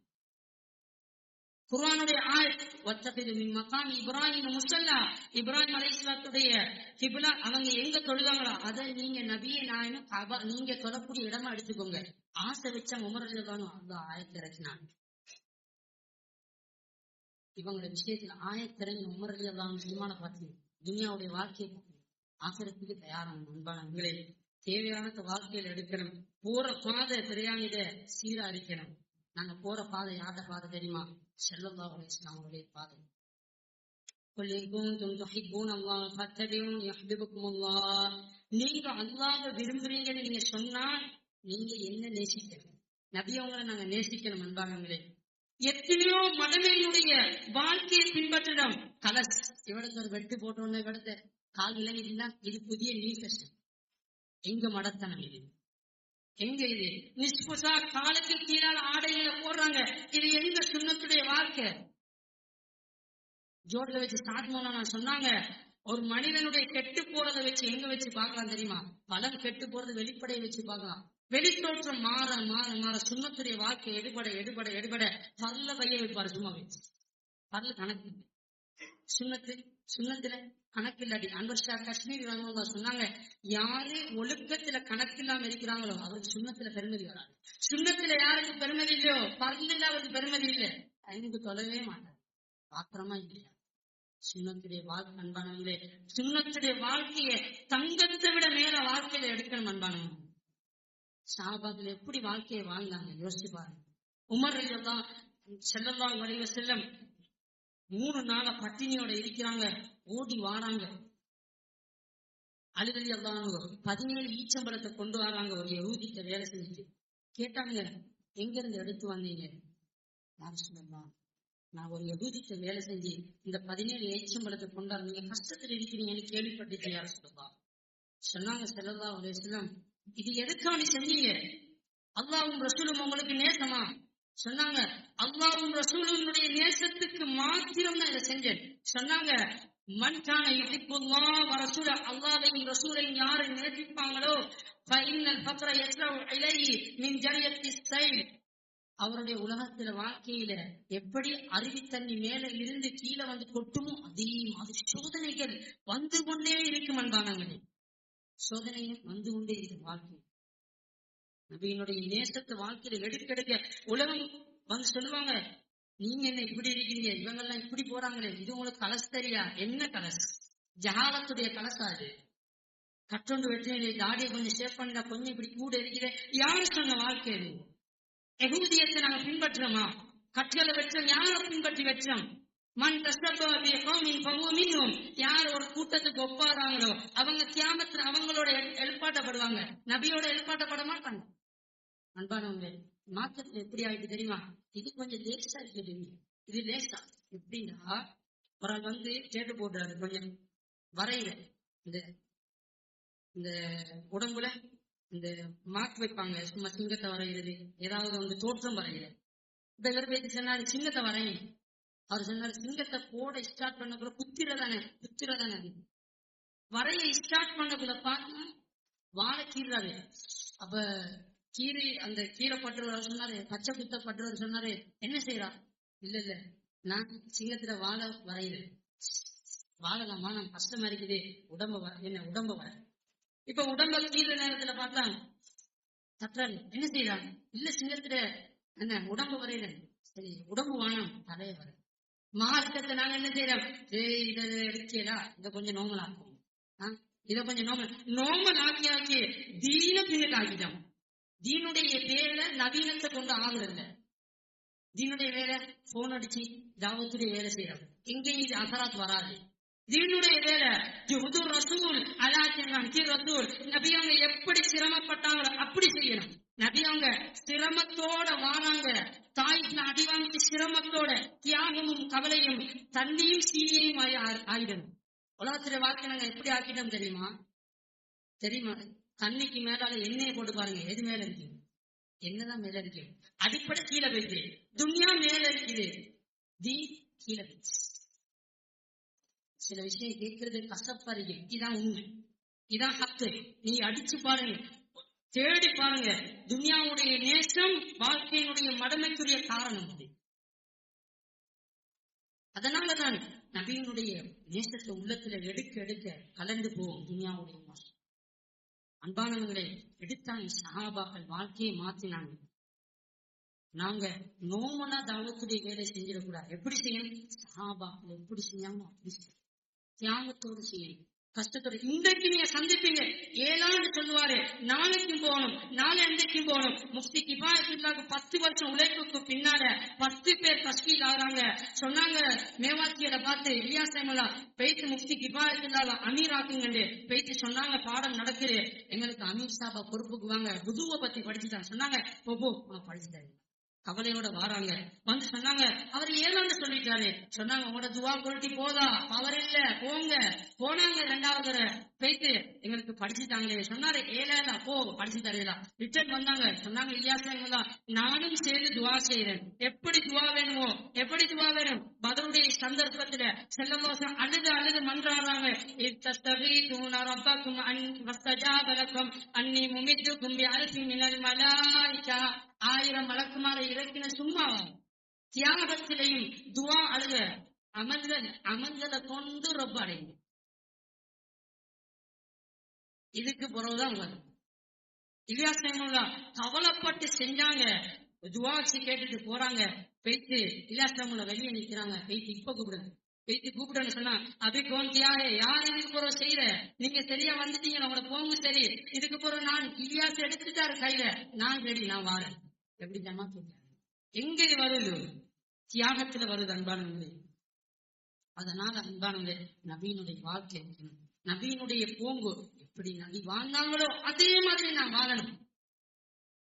குர்ஆனுடைய ஆயத் வத்தகிது மின் மகாமி இப்ராஹிம் முஸல்லா, இப்ராஹிம் அலைஹிஸ்ஸலாத்துடைய கிப்லா அவங்க எங்க தொழுவாங்களோ அதை நீங்க நபியே நாயனும் கபா நீங்க தொழக்கூடிய இடமா எடுத்துக்கோங்க. ஆசை வச்சா உமர் ரலியல்லாஹு அல்லாஹ் ஆயத் இறக்கினான். இவங்களோட விஷயத்துல ஆயத் இறங்கி உமர் ரலியல்லாஹு ஈமான பார்த்து துனியாவுடைய வாழ்க்கையை ஆசிரத்துக்கு தயாரான அன்பானவங்களே, தேவையான வாழ்க்கையில் எடுக்கணும். போற பாதை தெரியாத சீரழிக்கணும். நாங்க போற பாதை யார்ட பாதை தெரியுமா? ஸல்லல்லாஹு அலைஹி வஸல்லம் அவருடைய பாதை. குல் இன் குன்தும் துஹிப்பூனல்லாஹ ஃபத்தபிஊனி யுஹ்பிபுக்குமுல்லாஹ். நீங்க அல்லாஹ்வை விரும்புறீங்கன்னு நீங்க சொன்னா நீங்க என்ன நேசிக்கணும்? நபி அவங்களை நாங்க நேசிக்கணும். அன்பானவங்களே, எத்தனையோ மடமையினுடைய வாழ்க்கையை பின்பற்றணும். கலஸ் இவளுக்கு ஒரு வெட்டு போட்டோன்னு இவளுக்கு கால் விலங்கினா இது புதிய நியூ ஃபேஷன். எங்க மடத்தனம் இது? எங்க இது நிஸ்புசா காலுக்கு கீழால் ஆடைகளை போடுறாங்க. இது எங்க சுன்னத்துடைய வாழ்க்கை? ஜோட்ல வச்சு ஸ்டார்ட் பண்ண சொன்னாங்க, ஒரு மனிதனுடைய கெட்டு போறதை வச்சு எங்க வச்சு பார்க்கலாம் தெரியுமா? பலன் கெட்டு போறது வெளிப்படையை வச்சு பார்க்கலாம். வெளித்தோற்றம் மாற மாற மாற சுன்னத்துடைய வாழ்க்கை எடுபட எடுபட எடுபட பல்ல பைய வைப்பாரு. சும்மா வச்சு பல்ல கணக்கு சுண்ணத்துல கணக்கில்லாடி அன்வர் ஷா காஷ்மீரி சொன்னாங்க, யாரு ஒழுக்கத்துல கணக்கில்லாம இருக்கிறாங்களோ அவருக்கு சுண்ணத்துல பெருமதி வராது. சுண்ணத்துல யாருக்கு பெருமதி இல்லையோ பல்லுல அவருக்கு பெருமதி இல்லை. ஐந்து தொலைவே மாட்டார். பாத்திரமா இல்லையா? சுண்ணத்துடைய வாழ்க்கை அன்பானவங்களே, சுண்ணத்துடைய வாழ்க்கையை தங்கத்தை விட மேல வாழ்க்கையில எடுக்கணும். அன்பானவங்க, ஸஹாபாக்கள் எப்படி வாழ்க்கையை வாழ்ந்தாங்க யோசிச்சு பாருங்க. உமர் ஸல்லல்லாஹு அலைஹி வஸல்லம் 3 நாள பட்டினியோட இருக்கிறாங்க. ஓடி வாராங்க. அலி ரலியல்லாஹு அன்ஹு 17 ஈச்சம்பழத்தை கொண்டு வராங்க. ஒரு யஹூதிட்ட வேலை செஞ்சுட்டு கேட்டாங்க, எங்க இருந்து எடுத்து வந்தீங்க? யார் சொல்லலாம், நான் ஒரு யஹூதிட்ட வேலை செஞ்சு இந்த 17 ஈச்சம்பழத்தை கொண்டாரு. நீங்க கஷ்டத்தில் இருக்கிறீங்கன்னு கேள்விப்பட்டீங்க. யார் சொல்லலாம் சொன்னாங்க, ஸல்லல்லாஹு அலைஹி வஸல்லம், இது எதுக்காக நீ செஞ்சீங்க? அல்லாஹ்வும் ரசூலும் உங்களுக்கு நேசமா? சொன்னாங்க, அல்லாஹ்வும் ரசூலுடைய நேசத்துக்கு மாத்திரம் தான் இதை செஞ்சேன். சொன்னாங்க, மன் கான யுஹிப்புல்லாஹ் வ ரசூலஹு, அல்லாஹ்வையும் ரசூலையும் யாரை நேசிப்பாங்களோ ஃபஇன்னல் ஃபக்ர யஸ்ரஉ இலைஹி மின் ஜரியத்திஸ் ஸைல், அவருடைய உலகத்துல வாழ்க்கையில எப்படி அருவி தண்ணி மேல இருந்து கீழே வந்து கொட்டுமோ அதே மாதிரி சோதனைகள் வந்து கொண்டே இருக்கும். அன்பானவர்களே, சோதனைகள் வந்து கொண்டே இருக்கும் வாழ்க்கை. நபியினுடைய நேசத்தை வாழ்க்கையில எடுக்க உலகம் வந்து சொல்லுவாங்க, நீங்க என்ன இப்படி இருக்கீங்க, இவங்க எல்லாம் இப்படி போறாங்களே, இது உங்களுக்கு கலஸ் தெரியா? என்ன கலஸ்? ஜஹாலத்துடைய கலசா? அது கட்டொண்டு வெற்றி தாடியை கொஞ்சம் ஷேப் பண்ணா கொஞ்சம் இப்படி கூட இருக்கிற யாரு சொன்ன வாழ்க்கை? அது யஹூதியத்தை நாங்க பின்பற்றோமா? கற்றலை வெற்றோம். யாரை பின்பற்றி வெற்றோம்? மன் தஸ்தபா பி கௌமின் ஃபஹுவ மின்ஹும், யார் ஒரு கூட்டத்துக்கு ஒப்பாறாங்களோ அவங்க கியாமத்துல அவங்களோட எழுப்பாட்டப்படுவாங்க, நபியோட எழுப்பாட்டப்பட மாட்டாங்க. அன்பானவங்க, மார்க்கெட்ல எப்படி ஆயிட்டு தெரியுமா? இது கொஞ்சம் லேசா இருக்குது. இது லேசா எப்படின்னா, ஒரு ஆள் வந்து கேட்டு போடுறாரு, கொஞ்சம் வரையில இந்த இந்த உடம்புல இந்த மார்க் வைப்பாங்க, சும்மா சிங்கத்தை வரைகிறது, ஏதாவது வந்து தோற்றம் வரைகிறது. இப்ப இவர் பேசி சொன்னாரு, சிங்கத்தை வரையும். அவர் சொன்னாரு, சிங்கத்தை போட ஸ்டார்ட் பண்ணக்குள்ள குத்திரதானே வரைய ஸ்டார்ட் பண்ணக்குள்ள பார்த்தா வாழை கீறாரு. அப்ப கீரை அந்த கீரை பட்டுறவர் சொன்னாரு, பச்சை குத்த பட்டுறவர் சொன்னாரு, என்ன செய்யறா? இல்ல நான் சிங்கத்துல வாழை வரைகிறேன். வாழலாமா? நான் கஷ்டமா இருக்குது, உடம்ப வர. இப்ப உடம்ப கீழ நேரத்துல பார்த்தா தட்டுறாரு, என்ன செய்யறாங்க? இல்ல சிங்கத்துல என்ன உடம்பு வரையில. சரி, உடம்பு வானம் தலைய வர. மார்க்கத்தை நாங்க என்ன செய்யறோம்? இதை எடுக்கலா, இதை கொஞ்சம் நோமல் ஆக்கும், இதை கொஞ்சம் நோமல் ஆக்கி தீன பின்னுக்கு ஆக்கிட்டோம். தீனுடைய வேலை நவீனத்தை கொண்டு ஆகுறதில்ல. தீனுடைய வேலை போன் அடிச்சு தாவத்துடைய வேலை செய்யறோம். எங்கேயும் இது அசராத் வராது. தீனுடைய வேலை ரசூல் ரசூல் நபி அவங்க எப்படி சிரமப்பட்டாங்களோ அப்படி செய்யணும். நபி அவங்க சிரமத்தோட வாராங்க. தாய்க்கு அடிவாங்கி சிரமத்தோட தியாகமும் கவலையும் தண்ணியும் சீனியையும் ஆகிடணும். உலகத்துடைய வாழ்க்கை நாங்க எப்படி ஆக்கிட்டோம் தெரியுமா? தண்ணிக்கு மேலால எண்ணெயை போட்டு பாருங்க, எது மேல இருக்கு? என்னதான் மேல இருக்கு? அடிப்படை கீழே போயிட்டு, துன்யா மேல இருக்குது, தீ கீழே போயிடுச்சு. சில விஷயம் கேட்கறது கஷ்டப்பாருங்க. இதான் உண்மை, இதான் ஹக்கு. நீ அடிச்சு பாருங்க, தேடி பாருங்க. துன்யாவுடைய நேசம் வாழ்க்கையினுடைய மடமைக்குரிய காரணம் அது. அதனாலதான் நபியினுடைய நேசத்தை உள்ளத்துல எடுக்க எடுக்க கலந்து போவோம் துனியாவுடைய மோசம். அன்பானவங்களை எடுத்தாங்க சஹாபாக்கள் வாழ்க்கையை மாத்தினாங்க. நாங்க நோமனா தாவத்துடைய வேலை செஞ்சிடக்கூடாது. எப்படி செய்யணும்? சஹாபாக்கள் எப்படி செஞ்சாங்க அப்படி செய்யணும். தியாகத்தோடு செய்யணும், கஷ்டத்தோடு. இன்றைக்கு நீங்க சந்திப்பீங்க, ஏழாண்டு சொல்லுவாரு, நாளைக்கும் போகணும், நாளை அன்றைக்கும் போகணும். முஃப்தி கிஃபாயத்துல்லாஹ் 10 வருஷம் உழைப்புக்கு பின்னால 10 பேர் தஸ்கீல் ஆகிறாங்க. சொன்னாங்க மேவாத்தியில பார்த்து, இலியாஸ் அஹ்மதா பேய்த்து முஃப்தி கிஃபாயத்துல்லாஹ் அமீர் ஆக்குங்க பேய்த்து சொன்னாங்க. பாடம் நடக்குது, எங்களுக்கு அமீர் சாபா பொறுப்புக்கு வாங்க, புதுவை பத்தி படிச்சுட்டாங்க. சொன்னாங்க போ படிச்சுட்டாரு. கவலையோட வாராங்க, வந்து சொன்னாங்க அவர் ஏழாண்டு சொல்லிட்டாரு. சொன்னாங்க உங்களோட துவா குவாலிட்டி போதா, பவர் இல்ல, போங்க. போனாங்க 2வது போயிட்டு எங்களுக்கு படிச்சுட்டாங்களே. சொன்னாரு ஏழாண்டா போ படிச்சு தரலாம். ரிட்டர்ன் வந்தாங்க, சொன்னாங்க இலியாஸ் அஹ்மதா நானும் சேர்ந்து துவா செய்யறேன். எப்படி துவா வேணுமோ, எப்படி துவா வேணும்? பதருடைய சந்தர்ப்பத்துல ஸல்லல்லாஹு அழுது அழுது மன்றாடுறாங்க. இத்தஸ்தகீதுன ரப்பக்கும் அன் வஸ்தஜாப லக்கும் அன்னி முமித்துக்கும் பிஅல்ஃபி மினல் மலாயிகா. 1000 மலக்குமாரை இறக்கின சும்மா தியாகத்திலையும் துவா அழுக அமல்களை கொண்டு ரொம்ப அடைங்க. இதுக்கு பிறகுதான் வரும். இலியாஸ் அஹ்மதா கவலைப்பட்டு செஞ்சாங்க. துவாச்சி கேட்டுட்டு போறாங்க. போயிட்டு இலியாஸ் அஹ்மதா வெளியே நிக்கிறாங்க. போயிட்டு இப்ப கூப்பிடுங்க, போயிட்டு கூப்பிடுன்னு சொன்னா அபி கோந்தியாரே, யார் இதுக்கு பிறகு செய்யற? நீங்க சரியா வந்துட்டீங்க, உங்களோட போங்க சரி. இதுக்கு பிறகு நான் இலியாஸ் எடுத்துட்டாரு கையில, நான் ரெடி, நான் வாரேன். எப்படி ஜமா சொல்றாங்க? எங்க இது வருது? தியாகத்துல வருது அன்பானவங்களே. அதனால அன்பானவங்களே நபியினுடைய வாழ்க்கை இருக்கணும். நபியினுடைய போங்கு எப்படி நபி வாழ்ந்தாங்களோ அதே மாதிரி நான் வாழணும்.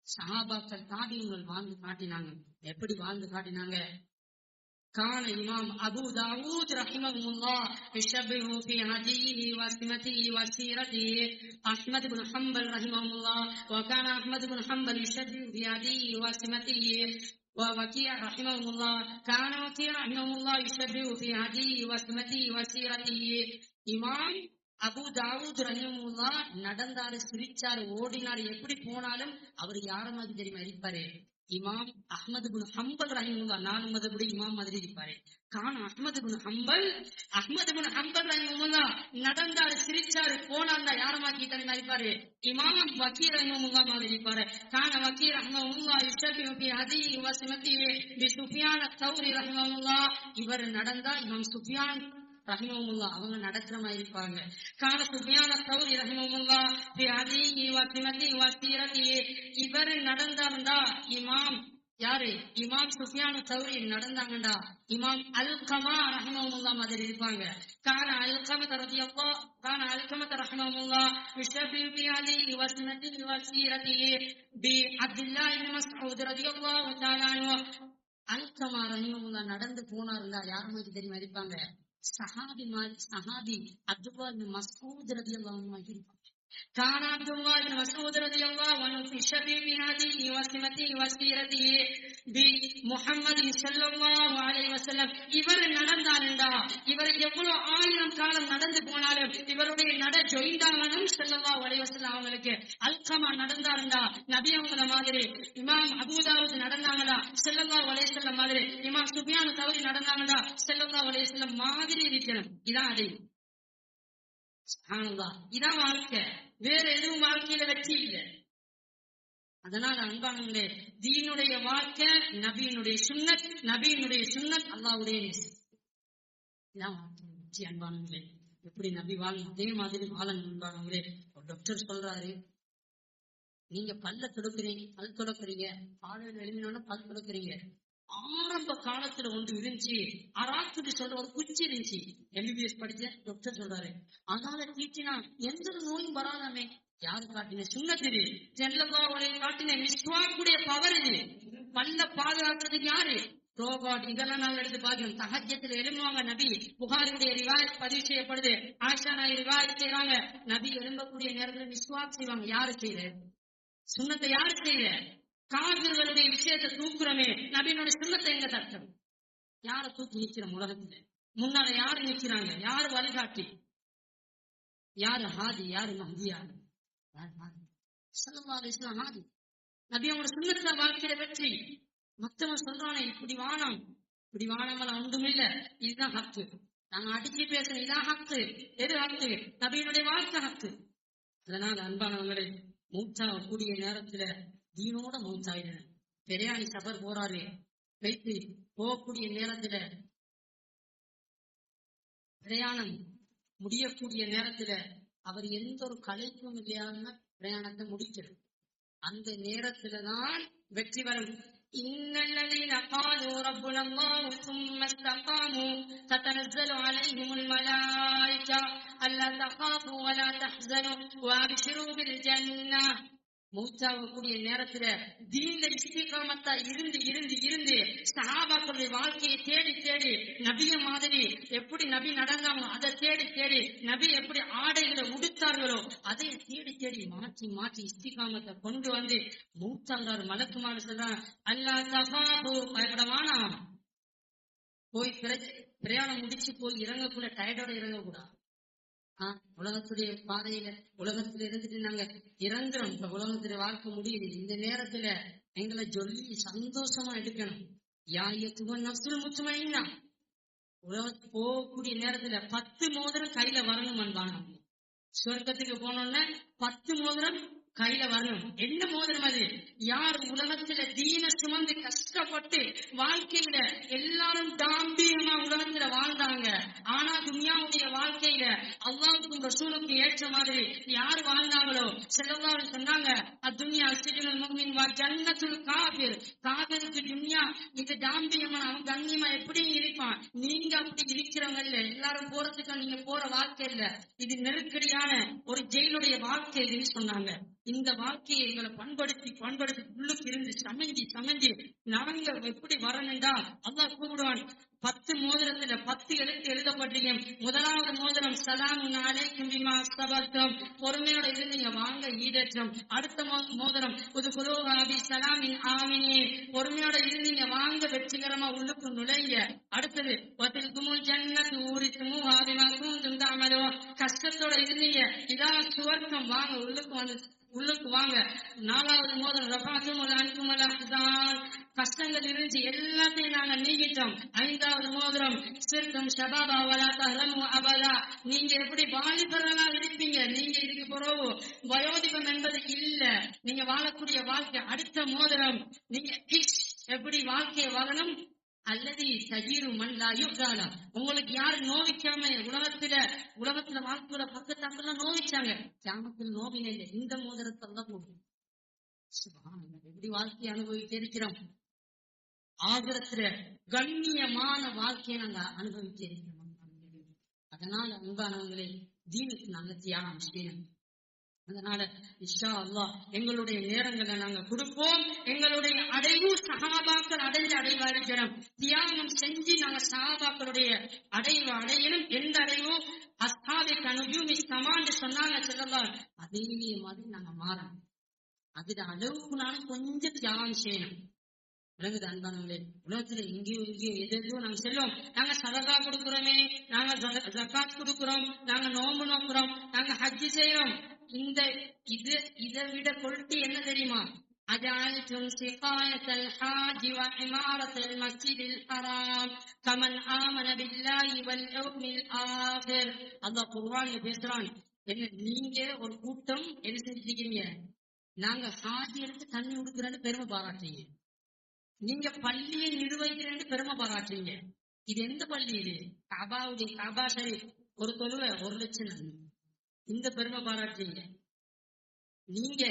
சஹாபாக்கள் தாபியங்கள் வாழ்ந்து காட்டினாங்க. எப்படி வாழ்ந்து காட்டினாங்க? كان إمام أبو داود رحمه الله يشبه في هديه وسمته وسيرته أحمد بن حنبل رحمه الله. وكان أحمد بن حنبل يشبه في هديه وسمته. ووكيع رحمه الله كان وكيع رحمه الله يشبه في هديه وسمته وسيرته. இமாம் அபு தாவூத் ரஹிமஹுல்லாஹ் நடந்தாரு, சிரிச்சாரு, ஓடினாரு, எப்படி போனாலும் அவர் யார மாதிரி தெரியுமா இருப்பாரு? இமாம் அஹ்மது பின் ஹம்பல் ரஹிமஹுல்லாஹ் 4 மதபடி இமாம் மாதிரி இருப்பாரு. அஹ்மது பின் ஹம்பல் ரஹிமஹுல்லாஹ் நடந்தாரு, சிரிச்சாரு, போனாண்டா யார மாதிரி தெரியுமா இருப்பாரு? இமாம் வக்கீர் ரஹிமஹுல்லாஹ் மாதிரி இருப்பாரு. வக்கீர் ரஹிமஹுல்லாஹ் யுஷபிஹு ஃபி ஹதீஹி வ சிமத்திஹி பி சுஃபியான் அத்-தௌரி ரஹிமஹுல்லாஹ். இவர் நடந்தா இமாம் சுஃபியான் ரஹிமஹுல்லாஹ் அவங்க நடக்கிற மாதிரி இருப்பாங்க. கான சுஃபியான் அத்-தௌரி ரஹிமஹுல்லாஹ் ஃபி ஹதீஹி வ சிமத்திஹி வ சீரத்திஹி. இவர் நடந்தாருண்டா இமாம் யாரு? இமாம் சுஃபியான் அத்-தௌரி நடந்தாங்கடா இமாம் அல்கமா ரஹிமஹுல்லாஹ் மாதிரி இருப்பாங்க. கான அல்கமத ரஹிமஹுல்லாஹ் யுஷபிஹு ஃபி ஹதீஹி வ சிமத்திஹி வ சீரத்திஹி பி அப்துல்லாஹ் இப்னு மஸ்ஊத் ரலியல்லாஹு தஆலா அன்ஹு. அல்கமா ரஹிமஹுல்லாஹ் நடந்து போனாருண்டா யார மாதிரி தெரியுமா இருப்பாங்க? சஹாபி அப்துல்லா இப்னு மஸ்ஊத் ரலியல்லாஹு அன்ஹு இருப்பாங்க. كان عبد الله بن مسعود رضي الله عنه في شبيب هذه وسمته وسيرته بمحمد صلى الله عليه وسلم. இவர் நடந்தாருண்டா இவர் எவ்வளவு 1000 காலம் நடந்து போனாலும் இவருடைய நட ஜொயிந்தாலும் ஸல்லல்லாஹு அலைஹி வஸல்லம் அவங்களுக்கு. அல்கமா நடந்தாருண்டா நபி அவங்கள மாதிரி. இமாம் அபூ தாவூத் நடந்தாங்களா ஸல்லல்லாஹு அலைஹி வஸல்லம் மாதிரி. இமாம் சுஃபியான் தௌரி நடந்தாங்களா ஸல்லல்லாஹு அலைஹி வஸல்லம் மாதிரி இருக்கணும். இதான் அடை. இதான் வாழ்க்கை, வேற எதுவும் வாழ்க்கையில வெற்றி இல்லை. அதனால அன்பானவர்களே தீனுடைய வாழ்க்கை நபியினுடைய சுன்னத், நபியினுடைய சுன்னத் அல்லாஹ்வுடைய நேசம். இதான் வாழ்க்கை வெற்றி அன்பானவர்களே. எப்படி நபி வாழணும் அதே மாதிரி வாழணும் அன்பானவர்களே. ஒரு டாக்டர் சொல்றாரு, நீங்க பல்ல தொடுக்கிறீங்க, பல் தொடக்குறீங்க, காலையில் எழுதினோட பல் தொடக்குறீங்க. ஆரம்ப காலத்துல ஒன்று இருந்துச்சு, அராக்குன்னு சொல்ற ஒரு குச்சி இருந்துச்சு. MBBS படிச்ச டாக்டர் சொல்றாரு, அதனால தீட்டினா எந்த நோயும் வராதாமே. யாரு காட்டின? சுன்னத்து. ஸல்லல்லாஹு அலைஹி காட்டின மிஸ்வாக்குடைய பவர் இது. பல்ல பாதுகாக்கிறதுக்கு யாரு? ரோபோட். இதெல்லாம் நாங்க எடுத்து பாக்கிறோம். தஹஜ்ஜத்துல எழும்புவாங்க நபி. புகாரியுடைய ரிவாயத் பதிவு செய்யப்படுது. ஆயிஷா நாயகி ரிவாயத் செய்றாங்க, நபி எழும்பக்கூடிய நேரத்துல மிஸ்வாக் செய்வாங்க. யாரு செய்யற? சுன்னத்தை யாரு செய்யற? காவிர்களுடைய விஷயத்தை தூக்குறமே, நபியினுடைய சுன்னத்தை எங்க தட்டம்? யார தூக்கி நிக்கிறோம் உலகத்துல? முன்னால யாரு நிக்கிறாங்க? யாரு வழிகாட்டி? யாரு ஹாதி? யாரு மஹ்தி? யாரு ஸல்லல்லாஹு அலைஹி வஸல்லம் ஹாதி. நபி அவங்களோட சுன்னத்துல வாழ்க்கையில வெற்றி. மத்தவன் சொல்றானே இப்படி வானம், பிடிவானவன் ஒன்றும் இல்ல, இதுதான் ஹக்கு. நாங்க அடிச்சு பேசணும், இதான் ஹக்கு. எது ஹக்கு? நபியினுடைய வாழ்க்கை ஹக்கு. அதனால அன்பானவங்களை, மூச்சாக கூடிய நேரத்துல தீனோட மூச்சாயிடுறேன். பெரியாணி சபர் போறாரு, வைத்து போகக்கூடிய நேரத்துல பிரயாணம் முடியக்கூடிய நேரத்துல அவர் எந்த ஒரு கலைப்பும் இல்லாம பிரயாணத்தை முடிக்கிறது. அந்த நேரத்துலதான் வெற்றி வரும். இன்னல்லதீன காலூ ரப்புனல்லாஹு ஸும்ம இஸ்தகாமூ ததனஸ்ஸலு அலைஹிமுல் மலாயிகா அல்லா தகாஃபு வலா தஹ்ஸனு வஅப்ஷிரு பில் ஜன்னah. மூச்சாகக்கூடிய நேரத்துல தீன்ல இஸ்திகாமத்தா இருந்து இருந்து இருந்து சஹாபாக்களுடைய வாழ்க்கையை தேடி தேடி நபிய மாதிரி எப்படி நபி நடந்தாங்களோ அதை தேடி தேடி நபி எப்படி ஆடைகளை உடுத்தார்களோ அதை தேடி தேடி மாற்றி மாற்றி இஸ்திகாமத்தை கொண்டு வந்து மூச்சாங்கிறாரு. மலக்குமாறு சொல்றாங்க, அல்லா தகாபு, பயப்படவானா. போய் பிரயாணம் முடிச்சு போய் இறங்கக்குள்ள டயர்டோட இறங்கக்கூடாது. உலகத்துடைய பாதையில உலகத்துல இருந்துட்டு நாங்க இறங்குறோம். இப்ப உலகத்துல வாழ்க்கை முடியுது. இந்த நேரத்துல எங்களை சொல்லி சந்தோஷமா எடுக்கணும். யாயத்துவன் நஃப்ஸுல் முத்மஇன்னா. உலகத்துக்கு போகக்கூடிய நேரத்துல 10 மோதிரம் கையில வரணும் அன்பான. சொர்க்கத்துக்கு போனோம்னா 10 மோதிரம் கையில வரணும். என்ன மோதிரம் அது? யார் உலகத்துல தீன சுமந்து கஷ்டப்பட்டு வாழ்க்கையில எல்லாரும் தாம்பியமா உலகத்துல வாழ்ந்தாங்க, ஆனா துன்யாவுடைய வாழ்க்கையில அல்லாஹ்வுக்கும் ரசூலுக்கும் ஏற்ற மாதிரி யார் வாழ்ந்தாங்களோ ஸல்லல்லாஹு சொன்னாங்க, அத்துன்யா சிஜ்னுல் முஃமின் வ ஜன்னத்துல் காஃபிர். காஃபிருக்கு துன்யா இது தாம்பியமா, அவன் கண்ணியமா எப்படி இருப்பான். நீங்க அப்படி இருக்கிறவங்க இல்ல, எல்லாரும் போறதுக்கு நீங்க போற வாழ்க்கை இல்ல, இது நெருக்கடியான ஒரு ஜெயிலுடைய வாழ்க்கை சொன்னாங்க. இந்த வாழ்க்கையை எங்களை பண்படுத்தி பண்படுத்தி உள்ளுக்கு இருந்து சமைஞ்சி சமைஞ்சி நாங்க எப்படி வரணும்டா அல்லாஹ் கூப்பிடுவான். 10 மோதிரத்துல 10 எழுத்து எழுதப்பட்டீங்க. முதலாவது மோதிரம் ஸலாமுன் அலைக்கும் பிமா ஸபர்தும், பொறுமையோட இருந்தீங்க வாங்க ஈடேற்றம். அடுத்த மோதிரம் உதுகுலூஹா பி ஸலாமின் ஆமீன், பொறுமையோட இருந்தீங்க வாங்க வெற்றிகரமா உள்ளுக்கு நுழைங்க. அடுத்தது வதில்குமுல் ஜன்னத்து ஊரித்துமுஹா பிமா குன்தும் தஅமலூன், கஷ்டத்தோட இருந்தீங்க இதான் சுவர்க்கம் வாங்க உள்ளுக்கு வாங்க. 4வது மோதிரம் ரஃபாத்துமுல் அன்குமுல் அஹ்ஸான், கஷ்டங்கள் இருந்துச்சு எல்லாத்தையும் நாங்க நீக்கிட்டோம். 5வது மோதிரம் சிர்கும் ஷபாபா வலா தஹ்ரமு அபதா, நீங்க எப்படி வாலிபர்களா இருப்பீங்க, நீங்க இதுக்கு பிறகு வயோதிகம் என்பது இல்ல, நீங்க வாழக்கூடிய வாழ்க்கை. அடுத்த மோதிரம் நீங்க எப்படி வாழ்க்கையை வாழணும். அல்லது தஜீரு மன்லா யுக்தாலா, உங்களுக்கு யாரு நோவிக்காம உலகத்துல வாழ்க்கையோட பக்கத்தாக்கெல்லாம் நோவிச்சாங்க, கியாமத்தில் நோவின இல்லை. இந்த மோதிரத்தெல்லாம் போகும். எப்படி வாழ்க்கையை அனுபவிக்க இருக்கிறோம். ஆகிரத்துல கண்ணியமான வாழ்க்கையை நாங்க அனுபவிக்க இருக்கிறோம். அதனால அன்பானவங்களே, தீனுக்கு நாங்க தியாகம் செய்யணும். அதனால இன்ஷா அல்லாஹ் எங்களுடைய நேரங்களை நாங்க கொடுப்போம். எங்களுடைய அடைவு சஹாபாக்கள் அடைஞ்ச அடைவா இருக்கிறோம். தியாகம் செஞ்சு நாங்க சஹாபாக்களுடைய அடைவு அடையணும். எந்த அடைவோ அஸ்ஹாபி கனுஜூமி ஸமான்னு சொன்னாங்க ஸல்லல்லாஹு, அதே மாதிரி நாங்க மாறணும். அதுல அளவுக்கு நானும் கொஞ்சம் தியாகம் செய்யணும். விளங்குது அன்பானவங்களே, உலகத்துல இங்கேயும் எதோ நாங்க செல்லும். நாங்க சதகா கொடுக்கிறோமே, நாங்க ஜகாத் கொடுக்கிறோம், நாங்க நோம்பு நோக்குறோம், நாங்க ஹஜ்ஜி செய்யறோம். இதை விட கொள்கை என்ன தெரியுமா? أجعلتم سقاية الحاج وعمارة المسجد الحرام كمن آمن بالله واليوم الآخر. அல்லாஹ் குர்ஆன்ல பேசுறான். நீங்க ஒரு கூட்டம் என்ன செஞ்சிருக்கீங்க? நாங்க ஹாஜி எடுத்து தண்ணி கொடுக்கிறேன்னு பெருமை பாராட்டுறீங்க, நீங்க பள்ளியை நிர்வகிக்கிறேன்னு பெருமை பாராட்டுறீங்க. இது எந்த பள்ளி? இது காபா ஷரீஃப். ஒரு தொழுவை 1 லட்சம் நன்மை. இந்த பெருமை பாராட்டுறீங்க நீங்க.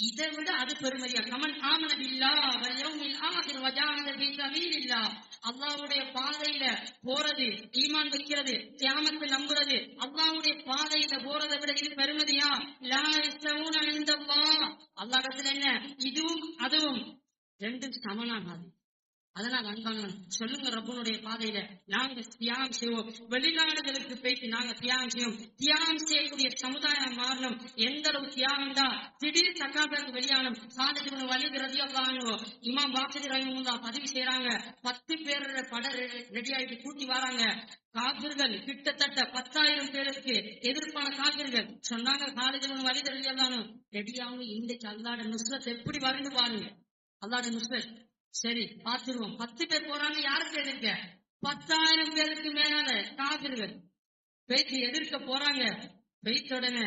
இதை விட அது பெருமையா? கமன் ஆமன பில்லாஹ் வல் யௌமில் ஆகிர் வஜாஹத ஃபீ ஸபீலில்லாஹ், அல்லாஹ்வுடைய பாதையில போறது, ஈமான் வைக்கிறது, கியாமத்தை நம்புறது, அல்லாஹ்வுடைய பாதையில போறதை விட இது பெருமதியா? லா யஸ்தவுன இன்தல்லாஹ், அல்லாஹ்விடத்துல என்ன இதுவும் அதுவும் ரெண்டும் சமனாகாது. அதனால அன்பானவன் சொல்லுங்க, ரப்பனுடைய பாதையில நாங்க தியாகம் செய்வோம். வெளிநாடுகளுக்கு போயிட்டு நாங்க தியாகம் செய்வோம். தியாகம் செய்யக்கூடிய சமுதாயம் மாறணும். எந்த அளவு தியாகம் தான் திடீர் சக்காபிற்கு வெளியானும். சாதிக்கு வலிது ரதியல்லாஹு இமாம் பாக்கரி ரஹிமஹுல்லாஹ் பதிவு செய்யறாங்க. 10 பேர் பட ரெடி ஆயிட்டு கூட்டி வராங்க. காபிர்கள் கிட்டத்தட்ட 10,000 பேருக்கு எதிர்ப்பான காபிர்கள் சொன்னாங்க, சாதிக்கு வலிது ரதியல்லாஹு ரெடியாகும். இன்றைக்கு அல்லாஹ்வுடைய நுஸ்ரத் எப்படி வருது பாருங்க. அல்லாஹ்வுடைய நுஸ்ரத் சரி பார்த்துருவோம். 10 பேர் போறாங்க, யாருக்கு எதிர்க்க? 10,000 பேருக்கு மேலான காபிர்கள் பேச்சு எதிர்க்க போறாங்க. பெய்த உடனே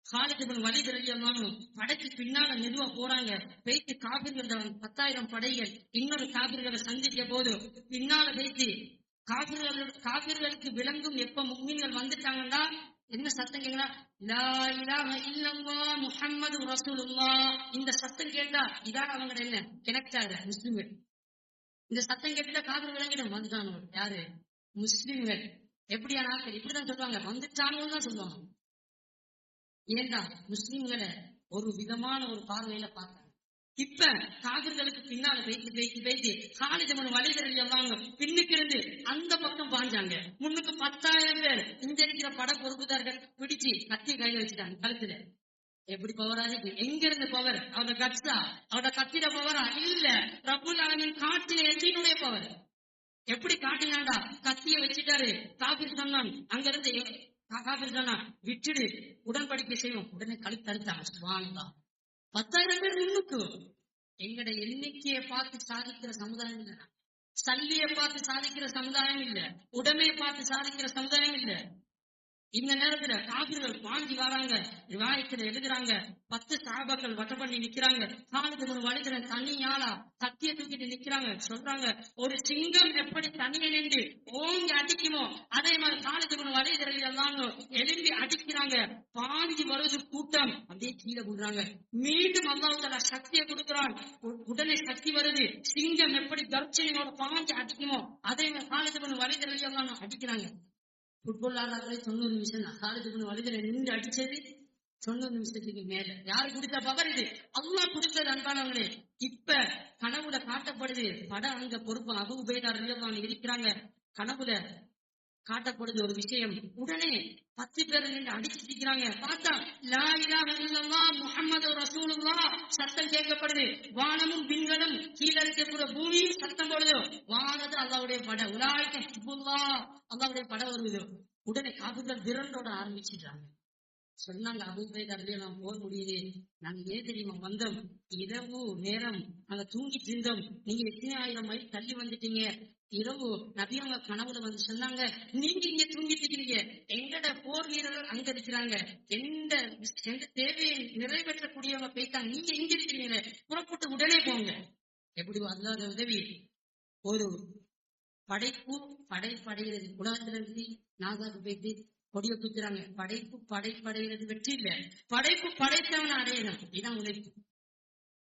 காலித் இப்னு வலீத் ரலியல்லாஹு படைக்கு பின்னால மெதுவா போறாங்க. பெய்து காபிர்கள் 10,000 படைகள் இன்னொரு காபிர்களை சந்திக்க போது பின்னால பேசி காபிர்களுக்கு விளங்கும் எப்ப முஃமின்கள் வந்துட்டாங்கன்னா என்ன சத்தம் கேட்கிறா? லா இலாஹ இல்லல்லாஹ் முஹம்மது ரசூலுல்லாஹ். இந்த சத்தம் கேட்டா இதான் அவங்க என்ன கனெக்ட் ஆகுற முஸ்லிம்கள். இந்த சத்தம் கேட்டுட்டா காபிர் விளங்கிடும் வந்துட்டானு. யாரு? முஸ்லிம்கள். எப்படியா நாட்கள் இப்படிதான் சொல்லுவாங்க, வந்துட்டானு தான் சொல்லுவாங்க. ஏண்டா முஸ்லிம்களை ஒரு விதமான ஒரு பார்வையில பார்த்தாங்க. இப்ப காபிர்களுக்கு பின்னால பேசி காலித் இப்னு வலீத் ரலியல்லாஹு பின்னுக்கு இருந்து அந்த பக்கம் பாஞ்சாங்க. முன்னுக்கு 10,000 பேர் இந்த இருக்கிற பட பொறுப்புதார்கள் பிடிச்சு கத்தி கையில வச்சுட்டாங்க கழுத்துல. எப்படி பவரா இருக்கு? எங்க இருந்து பவர்? அவரோட கட்சா, அவரோட கத்திர பவரா? இல்ல, ரப்புல் ஆலமீன் காட்டின எதிரினுடைய பவர். எப்படி காட்டினாண்டா? கத்திய வச்சுட்டாரு. காபிர் சொன்னான், அங்க இருந்து காபிர் சொன்னான் விட்டுடு, உடன்படிக்கை செய்வோம். உடனே கழுத்து அறுத்தாங்க. சுப்ஹானல்லாஹ். 10,000 பேர் முன்னுக்கு. எங்கட எண்ணிக்கையை பார்த்து சாதிக்கிற சமுதாயம் இல்ல, சல்லியை பார்த்து சாதிக்கிற சமுதாயம் இல்ல, உடமையை பார்த்து சாதிக்கிற சமுதாயம் இல்ல. இந்த நேரத்துல காபிர்கள் பாஞ்சி வராங்க. ரிவாயத்துல எழுதுறாங்க 10 சஹாபாக்கள் வட்டம் பண்ணி நிக்கிறாங்க. காலித் இப்னு வலீத் தனியாளா கத்திய தூக்கிட்டு நிக்கிறாங்க. சொல்றாங்க, ஒரு சிங்கம் எப்படி தனியே நின்று ஓங்கி அடிக்குமோ அதே மாதிரி காலித் இப்னு வலீத் ரலியல்லாஹு எழும்பி அடிக்கிறாங்க. பாஞ்சி வருது கூட்டம், அப்படியே கீழே விடுறாங்க. மீண்டும் அல்லாஹ் தஆலா சக்தியை கொடுக்கிறான். உடனே சக்தி வருது. சிங்கம் எப்படி கர்ஜனையோட பாஞ்சி அடிக்குமோ அதே மாதிரி காலித் இப்னு வலீத் ரலியல்லாஹு அடிக்கிறாங்க. ஃபுட்பால் ஆடுறாங்களே 90 நிமிஷம் தான். காலித் இப்னு வலீத் நின்று அடிச்சது 90 நிமிஷத்துக்கு மேல. யாரு கொடுத்த பவர் இது? அல்லாஹ் கொடுத்தது அன்பானவங்களே. இப்ப கனவுல காட்டப்படுது படம். அங்க பொறுப்பு அபூ உபைதா ரலியல்லாஹு இருக்கிறாங்க. கனவுல காட்டப்படுது ஒரு விஷயம். உடனே 10 பேர் நின்று அடிச்சுட்டு இருக்கிறாங்க. பார்த்தா லா இலாஹ இல்லல்லாஹ் முஹம்மது ரசூலுல்லாஹ் சத்தம் கேட்கப்படுது. வானமும் விண்களும் கீழே இருக்கக்கூடிய பூமியும் சத்தம் போடுது. வானது அல்லாஹ்வுடைய படை. உலாயிக ஹிப்புல்லாஹ், அல்லாஹ்வுடைய படை வருது. உடனே காபிர்கள் விரண்டோட ஆரம்பிச்சிட்டாங்க. சொன்னாங்க, அபூ உபைதா ரலியல்லாஹு போர் முடியுது, நாங்க ஏன் தெரியுமா வந்தோம்? இரவு நேரம் நாங்க தூங்கிட்டு இருந்தோம், நீங்க எத்தனை 1000 மைல் தள்ளி வந்துட்டீங்க. இரவு நபி அவங்க கனவுல வந்து சொன்னாங்க, நீங்க இங்க தூங்கிட்டு இருக்கிறீங்க, எங்கட போர் வீரர்கள் அங்க இருக்கிறாங்க, எந்த தேவையை நிறைவேற்றக்கூடியவங்க போயிட்டாங்க, நீங்க எங்க இருக்கிறீங்க, புறப்பட்டு உடனே போங்க. எப்படி அல்லாத உதவி. ஒரு படைப்பு படைப்படைகிறது. உலகத்திலிருந்து நாகாக்கு போயிட்டு கொடிய குத்துறாங்க. படைப்பு படைப்படைகிறது வெற்றி இல்ல, படைப்பு படைத்தவன் அடையணும். இதான் உழைப்பு.